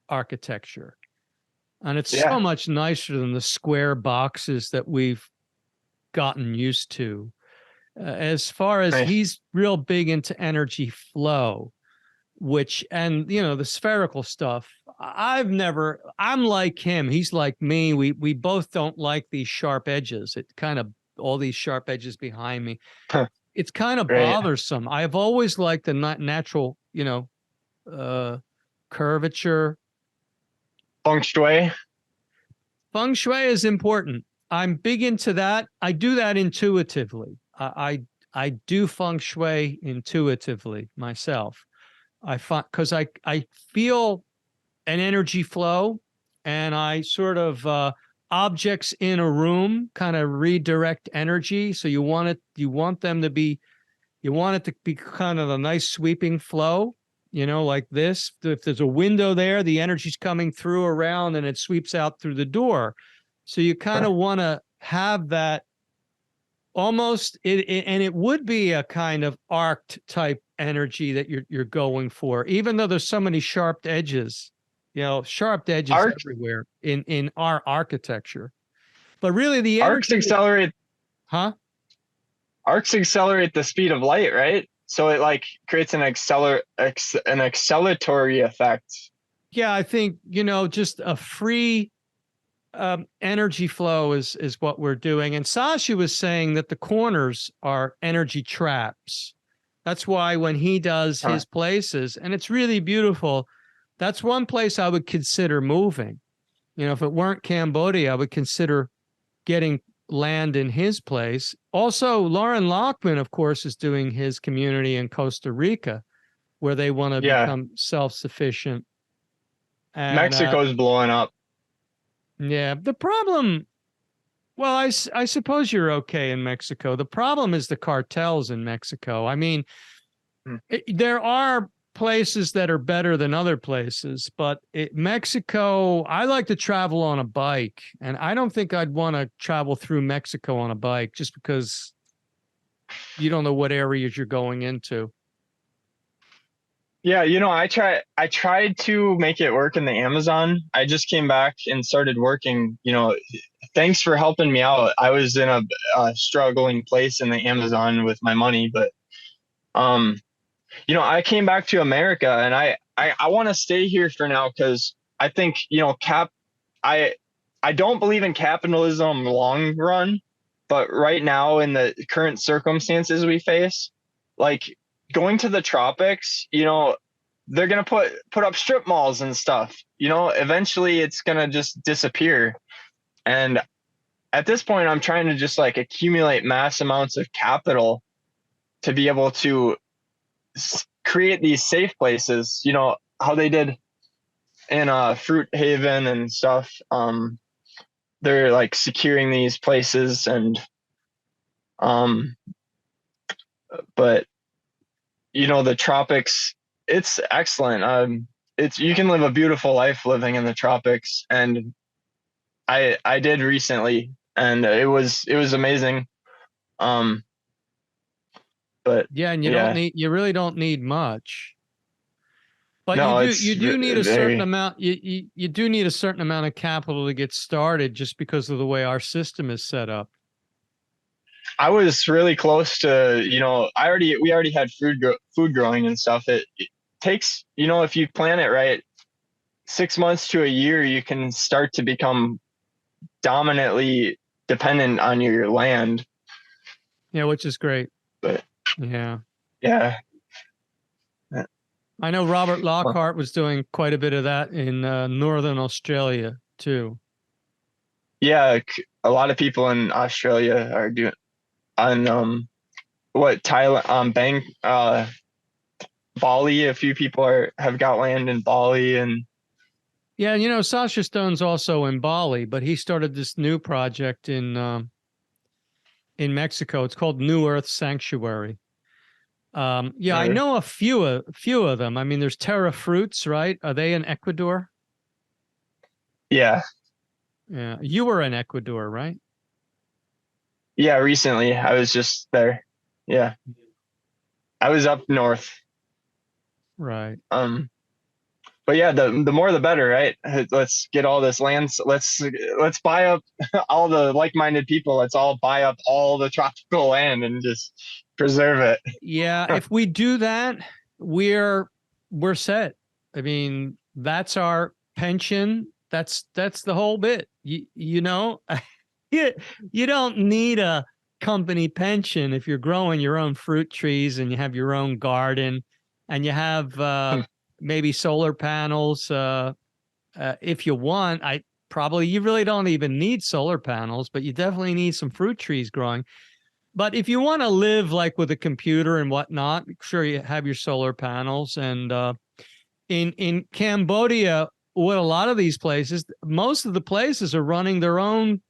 Speaker 1: architecture. And it's so
Speaker 2: Yeah.
Speaker 1: much nicer than the square boxes that we've gotten used to. As far as
Speaker 2: Nice.
Speaker 1: he's real big into energy flow, which, and you know, the spherical stuff, I'm like him. He's like me. We both don't like these sharp edges. It kind of, all these sharp edges behind me. It's kind of
Speaker 2: Right.
Speaker 1: bothersome. I've always liked the natural, you know, curvature.
Speaker 2: Feng shui.
Speaker 1: Feng shui is important. I'm big into that. I do that intuitively. I do feng shui intuitively myself. I find, because I feel an energy flow, and I sort of objects in a room kind of redirect energy. So you want it to be kind of a nice sweeping flow, you know, like this. If there's a window there, the energy's coming through around and it sweeps out through the door. So you kind of want to have that almost and it would be a kind of arced type energy that you're going for, even though there's so many sharp edges, you know, sharp edges everywhere in our architecture. But really the
Speaker 2: Arcs
Speaker 1: energy,
Speaker 2: accelerate
Speaker 1: huh?
Speaker 2: arcs accelerate the speed of light, right? So it like creates an acceleratory effect.
Speaker 1: Yeah, I think, you know, just a free energy flow is what we're doing. And Sasha was saying that the corners are energy traps. That's why when he does his places, and it's really beautiful, that's one place I would consider moving. You know, if it weren't Cambodia, I would consider getting land in his place. Also, Lauren Lockman, of course, is doing his community in Costa Rica, where they want to become self-sufficient. And
Speaker 2: Mexico's blowing up.
Speaker 1: yeah, the problem, well, I suppose you're okay in Mexico. The problem is the cartels in Mexico. I mean, there are places that are better than other places, but Mexico, I like to travel on a bike, and I don't think I'd want to travel through Mexico on a bike just because you don't know what areas you're going into.
Speaker 2: Yeah, I tried to make it work in the Amazon. I just came back and started working, thanks for helping me out. I was in a struggling place in the Amazon with my money, but um, I came back to America and I want to stay here for now because I think, I I don't believe in capitalism long run, but right now in the current circumstances we face, like going to the tropics, they're gonna put up strip malls and stuff. Eventually it's gonna just disappear. And at this point, I'm trying to just like accumulate mass amounts of capital to be able to create these safe places. How they did in Fruit Haven and stuff. They're like securing these places and but the tropics, it's excellent. You can live a beautiful life living in the tropics, and I did recently, and it was amazing. But
Speaker 1: Yeah, and you really don't need much. But
Speaker 2: no,
Speaker 1: you do need a certain amount. You do need a certain amount of capital to get started, just because of the way our system is set up.
Speaker 2: I was really close to, we already had food growing and stuff. It takes, if you plan it right, 6 months to a year, you can start to become dominantly dependent on your land.
Speaker 1: Yeah, which is great.
Speaker 2: But
Speaker 1: yeah. I know Robert Lockhart was doing quite a bit of that in northern Australia too.
Speaker 2: Yeah, a lot of people in Australia are doing on Thailand, Bali. A few people have got land in Bali, and
Speaker 1: yeah, Sasha Stone's also in Bali, but he started this new project in Mexico. It's called New Earth Sanctuary. I know a few of them. I mean, there's Terra Fruits, right? Are they in Ecuador?
Speaker 2: Yeah.
Speaker 1: Yeah. You were in Ecuador, right?
Speaker 2: Yeah, recently. I was just there. Yeah. I was up north.
Speaker 1: Right.
Speaker 2: But yeah, the more the better, right? Let's get all this land. Let's buy up all the like-minded people. Let's all buy up all the tropical land and just preserve it.
Speaker 1: Yeah, if we do that, we're set. I mean, that's our pension. That's the whole bit. You don't need a company pension if you're growing your own fruit trees and you have your own garden and you have maybe solar panels. If you want, you really don't even need solar panels, but you definitely need some fruit trees growing. But if you want to live like with a computer and whatnot, sure, you have your solar panels. And in Cambodia, with a lot of these places, most of the places are running their own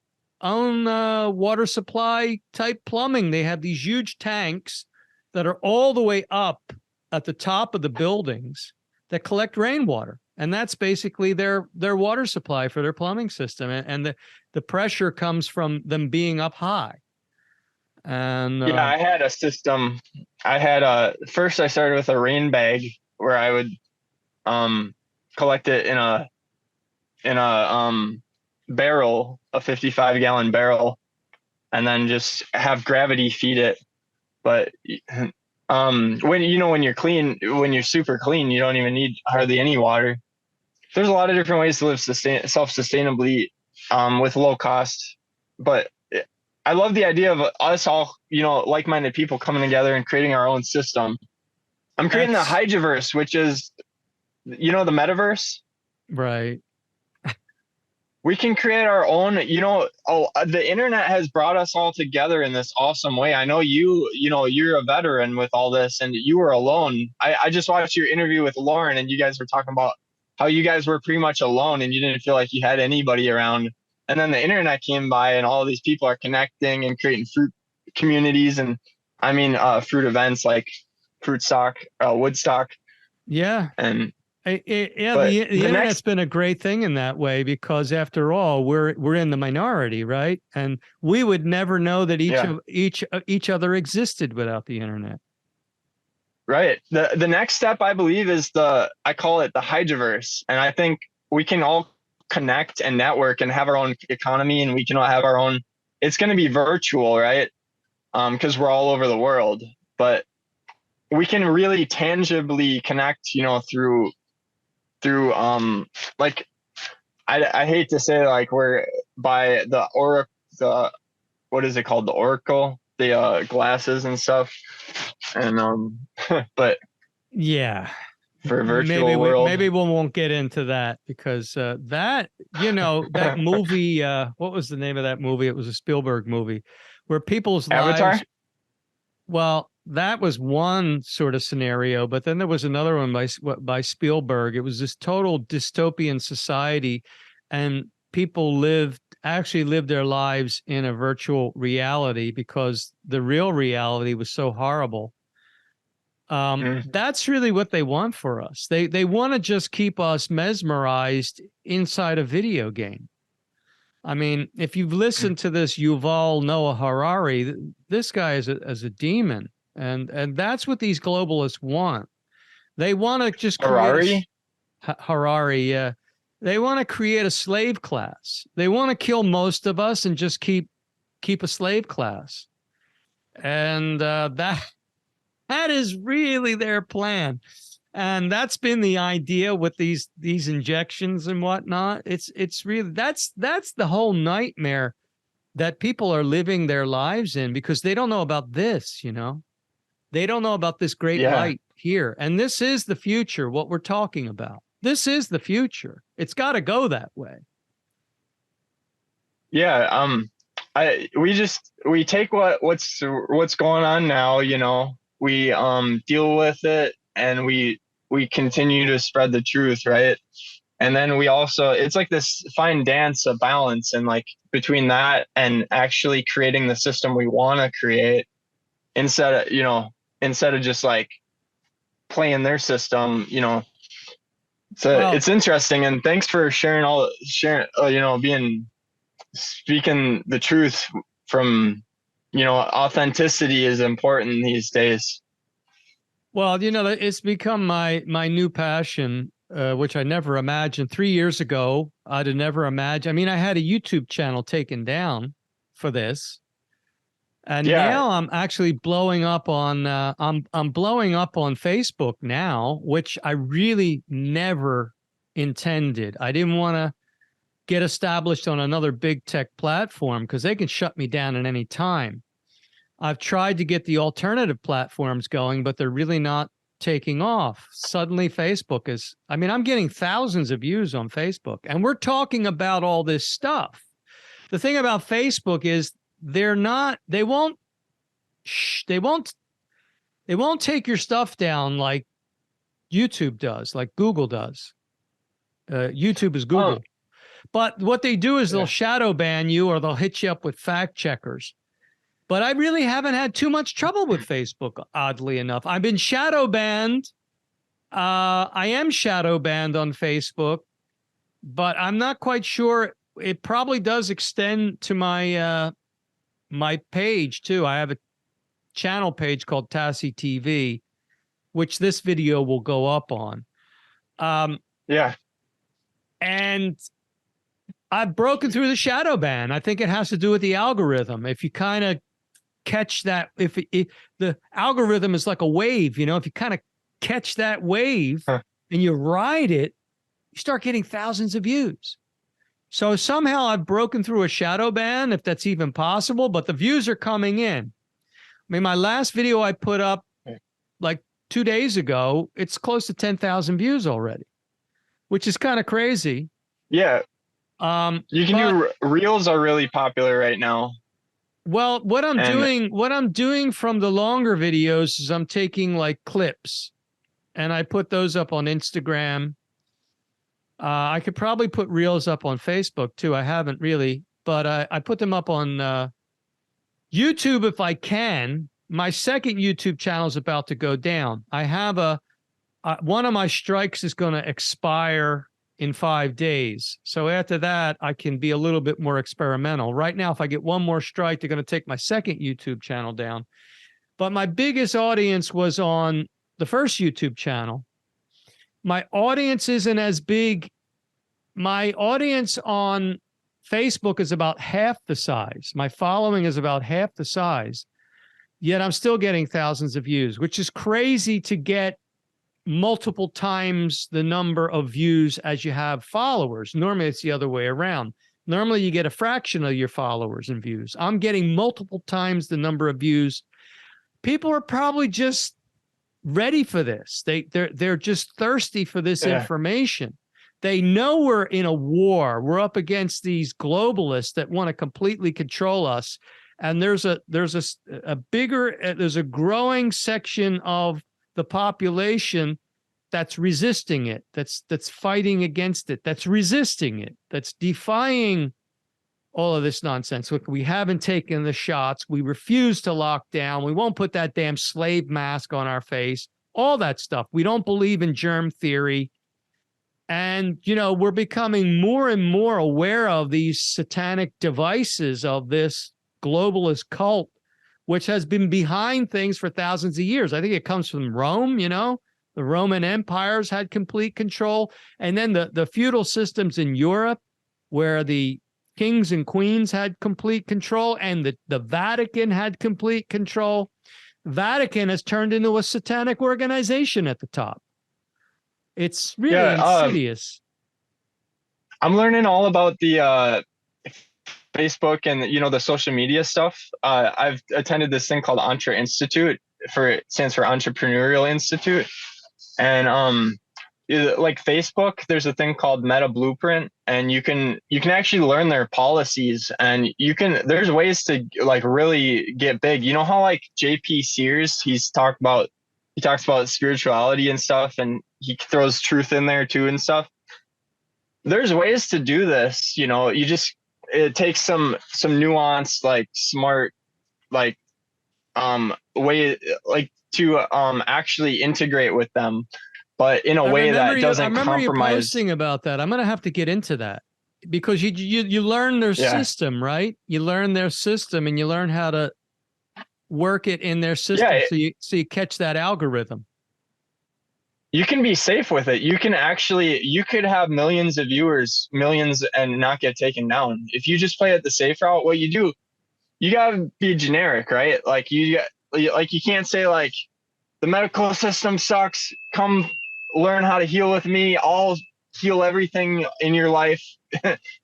Speaker 1: water supply type plumbing. They have these huge tanks that are all the way up at the top of the buildings that collect rainwater. And that's basically their water supply for their plumbing system. And the pressure comes from them being up high. And
Speaker 2: yeah, I had a system. First I started with a rain bag where I would collect it in a barrel, a 55-gallon barrel, and then just have gravity feed it. But when you're clean, when you're super clean, you don't even need hardly any water. There's a lot of different ways to live self-sustainably with low cost. But I love the idea of us all, like-minded people coming together and creating our own system. I'm creating the Hydroverse, which is, the metaverse. Right. We can create our own, the internet has brought us all together in this awesome way. I know you're a veteran with all this and you were alone. I just watched your interview with Lauren and you guys were talking about how you guys were pretty much alone and you didn't feel like you had anybody around. And then the internet came by and all these people are connecting and creating fruit communities and fruit events like Woodstock. Yeah. And
Speaker 1: the internet's been a great thing in that way because after all, we're in the minority, right? And we would never know that each other existed without the internet.
Speaker 2: Right. The next step, I believe, is I call it the hydroverse. And I think we can all connect and network and have our own economy, and we can all have our own, it's going to be virtual, right? Because we're all over the world, but we can really tangibly connect, through like, I hate to say, like, we're by the what is it called? The oracle, the glasses and stuff. And but
Speaker 1: Yeah.
Speaker 2: for a virtual world.
Speaker 1: Maybe we won't get into that because that that movie, what was the name of that movie? It was a Spielberg movie where people's
Speaker 2: Avatar?
Speaker 1: lives. Well, that was one sort of scenario, but then there was another one by Spielberg. It was this total dystopian society, and people actually lived their lives in a virtual reality because the real reality was so horrible. That's really what they want for us. They want to just keep us mesmerized inside a video game. I mean, if you've listened to this Yuval Noah Harari, this guy is a demon, and that's what these globalists want. They want to just
Speaker 2: Harari.
Speaker 1: Harari, yeah. They want to create a slave class. They want to kill most of us and just keep a slave class, and that is really their plan. And that's been the idea with these injections and whatnot. It's really that's the whole nightmare that people are living their lives in because they don't know about this, They don't know about this great light here. And this is the future, what we're talking about. This is the future. It's got to go that way.
Speaker 2: Yeah, we take what's going on now, we deal with it, and we continue to spread the truth, right? And then we also, it's like this fine dance of balance, and like between that and actually creating the system we want to create instead of just like playing their system, So it's interesting, and thanks for sharing speaking the truth from, authenticity is important these days.
Speaker 1: Well, it's become my new passion, which I never imagined. 3 years ago, I'd have never imagined. I mean, I had a YouTube channel taken down for this, and now I'm actually blowing up on. I'm blowing up on Facebook now, which I really never intended. I didn't want to get established on another big tech platform because they can shut me down at any time. I've tried to get the alternative platforms going, but they're really not taking off. Suddenly Facebook I'm getting thousands of views on Facebook, and we're talking about all this stuff. The thing about Facebook is they won't take your stuff down like YouTube does, like Google does. YouTube is Google. But what they do is they'll shadow ban you, or they'll hit you up with fact checkers. But I really haven't had too much trouble with Facebook, oddly enough. I've been shadow banned. I am shadow banned on Facebook, but I'm not quite sure. It probably does extend to my my page too. I have a channel page called Tassie TV, which this video will go up on. And I've broken through the shadow ban. I think it has to do with the algorithm. If you kind of catch that, if the algorithm is like a wave, if you kind of catch that wave and you ride it, you start getting thousands of views. So somehow I've broken through a shadow ban, if that's even possible, but the views are coming in. I mean, my last video I put up like 2 days ago, it's close to 10,000 views already, which is kind of crazy.
Speaker 2: Yeah. Do reels are really popular right now.
Speaker 1: Well, what I'm doing from the longer videos is I'm taking like clips and I put those up on Instagram. I could probably put reels up on Facebook too. I haven't really, but I put them up on YouTube if I can. My second YouTube channel is about to go down. I have one of my strikes is going to expire in 5 days. So after that, I can be a little bit more experimental. Right now, if I get one more strike, they're going to take my second YouTube channel down. But my biggest audience was on the first YouTube channel, my audience isn't as big. My audience on Facebook is about half the size. My following is about half the size. Yet I'm still getting thousands of views, which is crazy to get multiple times the number of views as you have followers. Normally it's the other way around. Normally you get a fraction of your followers and views. I'm getting multiple times the number of views. People are probably just ready for this. They're just thirsty for this information. They know we're in a war. We're up against these globalists that want to completely control us. And there's a growing section of the population that's resisting it, that's fighting against it, that's resisting it, that's defying all of this nonsense. Look, we haven't taken the shots. We refuse to lock down. We won't put that damn slave mask on our face, all that stuff. We don't believe in germ theory. And, you know, we're becoming more and more aware of these satanic devices of this globalist cult, which has been behind things for thousands of years. I think it comes from Rome, you know, the Roman empires had complete control. And then the feudal systems in Europe, where the kings and queens had complete control, and the Vatican had complete control. Vatican has turned into a satanic organization at the top. It's really insidious.
Speaker 2: I'm learning all about the Facebook and, you know, the social media stuff. I've attended this thing called Entre Institute. It stands for Entrepreneurial Institute. And like Facebook, there's a thing called Meta Blueprint, and you can actually learn their policies, and there's ways to like really get big. You know how like JP Sears, he talks about spirituality and stuff, and he throws truth in there too and stuff. There's ways to do this, you know. It takes some nuanced, like smart, like way, like to actually integrate with them, but in a way that doesn't compromise.
Speaker 1: I remember you posting about that. I'm gonna have to get into that, because you learn their system, right? You learn their system, and you learn how to work it in their system, so you catch that algorithm.
Speaker 2: You can be safe with it. You could have millions of viewers, and not get taken down. If you just play it the safe route, what you do, you gotta be generic, right? Like you can't say like, the medical system sucks, come learn how to heal with me, I'll heal everything in your life.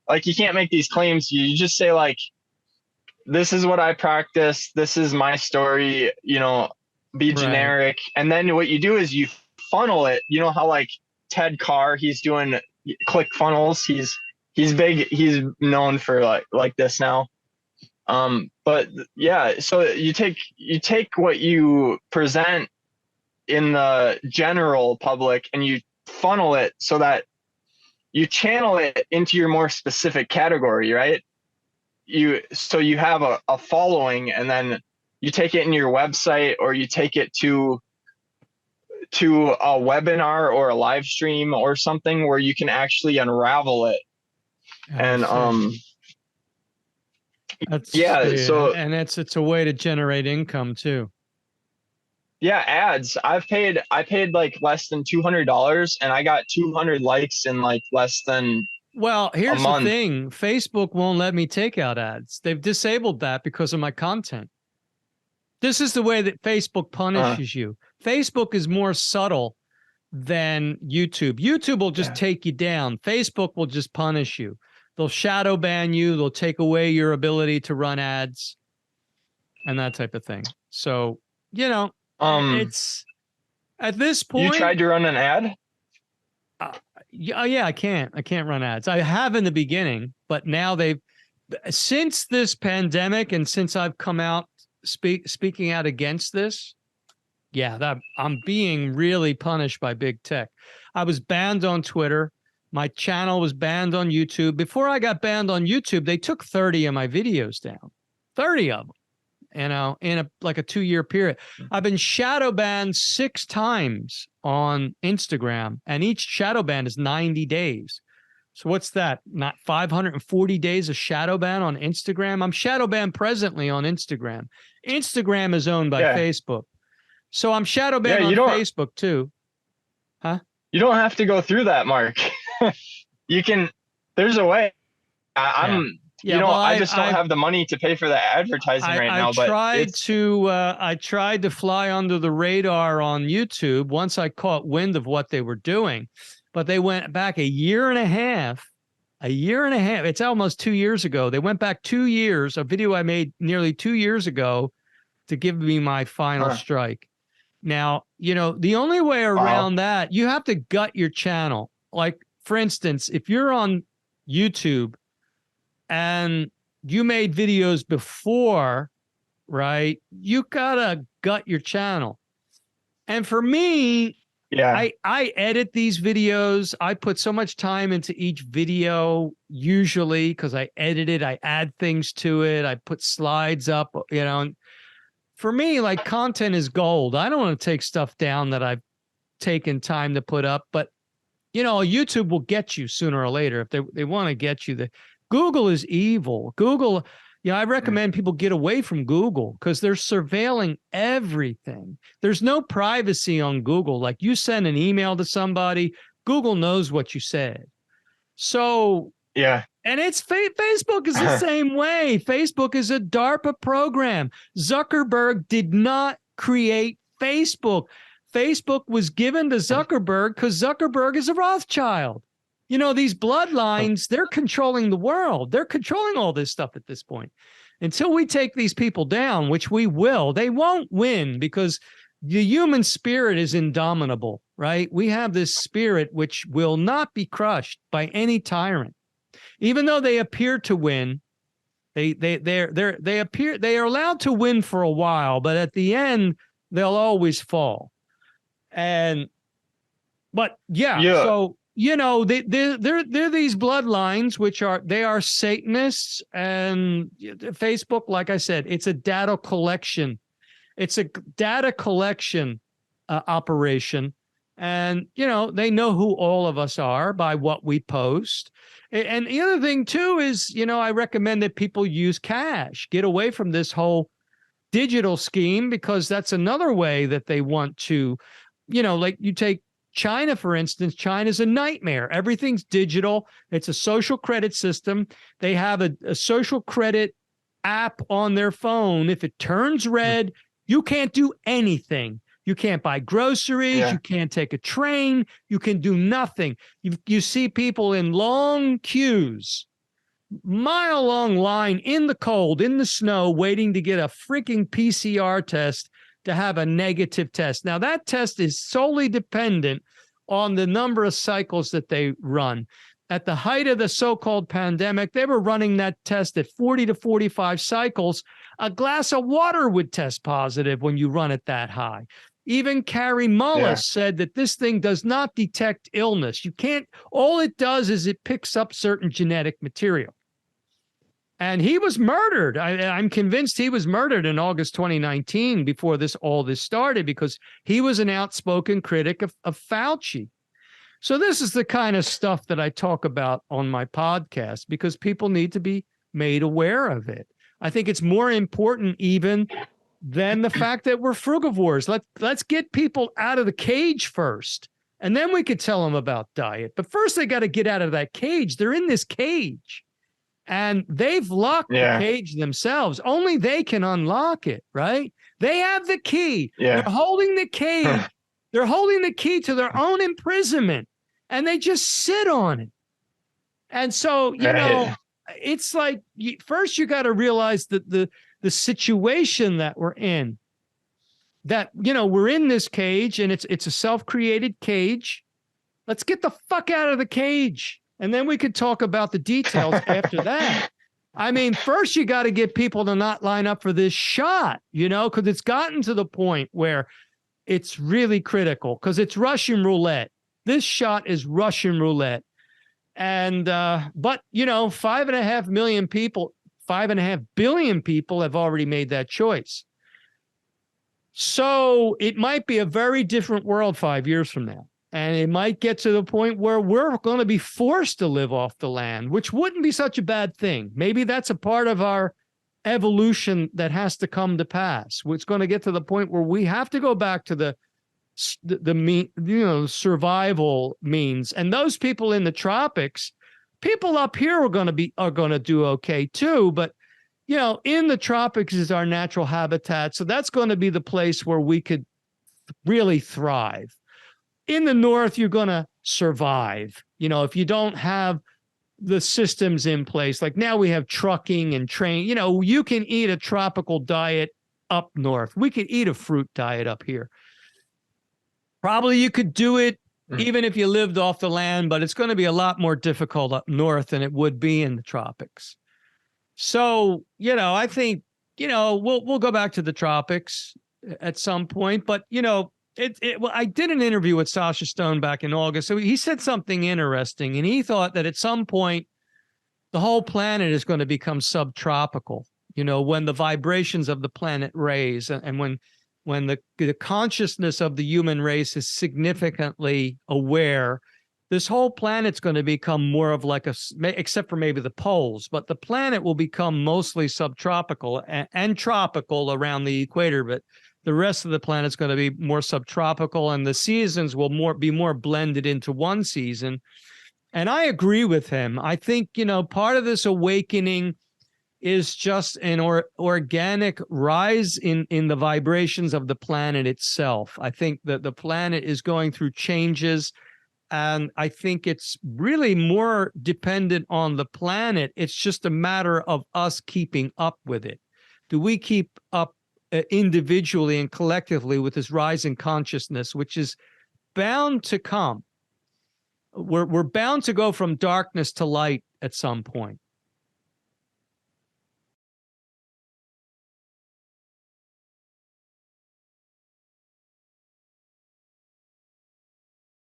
Speaker 2: Like, you can't make these claims. You just say like, this is what I practice, this is my story, you know, be generic. And then what you do is you funnel it. You know how like Ted Carr, he's doing click funnels. He's big. He's known for like this now. But yeah, so you take what you present in the general public and you funnel it so that you channel it into your more specific category, right? So you have a following, and then you take it in your website, or you take it to a webinar or a live stream or something where you can actually unravel it. And
Speaker 1: it's a way to generate income too.
Speaker 2: Yeah, ads. I paid like less than $200, and I got 200 likes in like less than
Speaker 1: here's the thing. Facebook won't let me take out ads. They've disabled that because of my content. This is the way that Facebook punishes you. Facebook is more subtle than YouTube. YouTube will just take you down. Facebook will just punish you. They'll shadow ban you. They'll take away your ability to run ads and that type of thing. So, you know, it's at this point.
Speaker 2: You tried to run an ad?
Speaker 1: Yeah, I can't run ads. I have in the beginning, but now since this pandemic and since I've come out speaking out against this, that I'm being really punished by big tech. I was banned on Twitter. My channel was banned on YouTube. Before I got banned on YouTube, they took 30 of my videos down. 30 of them, you know, in a 2-year period. I've been shadow banned 6 times on Instagram, and each shadow ban is 90 days. So what's that? Not 540 days of shadow ban on Instagram? I'm shadow banned presently on Instagram. Instagram is owned by Facebook. So I'm shadow banned on Facebook too. Huh?
Speaker 2: You don't have to go through that, Mark. You can, there's a way. I just don't have the money to pay for the advertising right now.
Speaker 1: I tried to fly under the radar on YouTube once I caught wind of what they were doing, but they went back a year and a half. It's almost 2 years ago. They went back 2 years, a video I made nearly 2 years ago to give me my final strike. Now, the only way around that, you have to gut your channel. Like, for instance, if you're on YouTube and you made videos before, right, you gotta gut your channel. And for me, I edit these videos. I put so much time into each video, usually, because I edit it, I add things to it, I put slides up, and for me, like, content is gold. I don't want to take stuff down that I've taken time to put up, but YouTube will get you sooner or later. If they want to get you, Google is evil. Google, I recommend people get away from Google because they're surveilling everything. There's no privacy on Google. Like, you send an email to somebody, Google knows what you said. So, yeah. And Facebook is the same way. Facebook is a DARPA program. Zuckerberg did not create Facebook. Facebook was given to Zuckerberg because Zuckerberg is a Rothschild. These bloodlines, they're controlling the world. They're controlling all this stuff at this point. Until we take these people down, which we will, they won't win because the human spirit is indomitable, right? We have this spirit which will not be crushed by any tyrant. Even though they appear to win, they are allowed to win for a while, but at the end, they'll always fall. So they're these bloodlines which are Satanists, and Facebook, like I said, it's a data collection. It's a data collection operation. And, they know who all of us are by what we post. And the other thing too is, I recommend that people use cash, get away from this whole digital scheme, because that's another way that they want to, like, you take China, for instance. China's a nightmare. Everything's digital. It's a social credit system. They have a social credit app on their phone. If it turns red, you can't do anything. You can't buy groceries. Yeah. You can't take a train. You can do nothing. You see people in long queues, mile-long line in the cold, in the snow, waiting to get a freaking PCR test to have a negative test. Now, that test is solely dependent on the number of cycles that they run. At the height of the so-called pandemic, they were running that test at 40 to 45 cycles. A glass of water would test positive when you run it that high. Even Carrie Mullis said that this thing does not detect illness. All it does is it picks up certain genetic material. And he was murdered. I'm convinced he was murdered in August 2019 before all this started, because he was an outspoken critic of Fauci. So this is the kind of stuff that I talk about on my podcast, because people need to be made aware of it. I think it's more important even than the fact that we're frugivores. Let's get people out of the cage first, and then we could tell them about diet. But first, they got to get out of that cage. They're in this cage, and they've locked the cage themselves. Only they can unlock it, right? They have the key. Yeah. They're holding the cage. They're holding the key to their own imprisonment, and they just sit on it. And so, it's like, first you got to realize that the situation that we're in, that, we're in this cage, and it's a self-created cage. Let's get the fuck out of the cage. And then we could talk about the details after that. I mean, first you got to get people to not line up for this shot, because it's gotten to the point where it's really critical, because it's Russian roulette. This shot is Russian roulette. And, but 5.5 million people, 5.5 billion people have already made that choice. So it might be a very different world 5 years from now. And it might get to the point where we're going to be forced to live off the land, which wouldn't be such a bad thing. Maybe that's a part of our evolution that has to come to pass. It's going to get to the point where we have to go back to the survival means. And those people in the tropics, people up here are going to do okay too. But, in the tropics is our natural habitat. So that's going to be the place where we could really thrive. In the north, you're going to survive. If you don't have the systems in place, like now we have trucking and train, you can eat a tropical diet up north. We could eat a fruit diet up here. Probably you could do it even if you lived off the land, but it's going to be a lot more difficult up north than it would be in the tropics. So, I think, we'll go back to the tropics at some point, but, well, I did an interview with Sasha Stone back in August. So he said something interesting, and he thought that at some point the whole planet is going to become subtropical, when the vibrations of the planet raise and when the consciousness of the human race is significantly aware, this whole planet's going to become more of like except for maybe the poles, but the planet will become mostly subtropical and tropical around the equator, but the rest of the planet's going to be more subtropical, and the seasons will be more blended into one season. And I agree with him. I think, part of this awakening is just an organic rise in the vibrations of the planet itself. I think that the planet is going through changes, and I think it's really more dependent on the planet. It's just a matter of us keeping up with it. Do we keep up individually and collectively with this rise in consciousness, which is bound to come? We're bound to go from darkness to light at some point.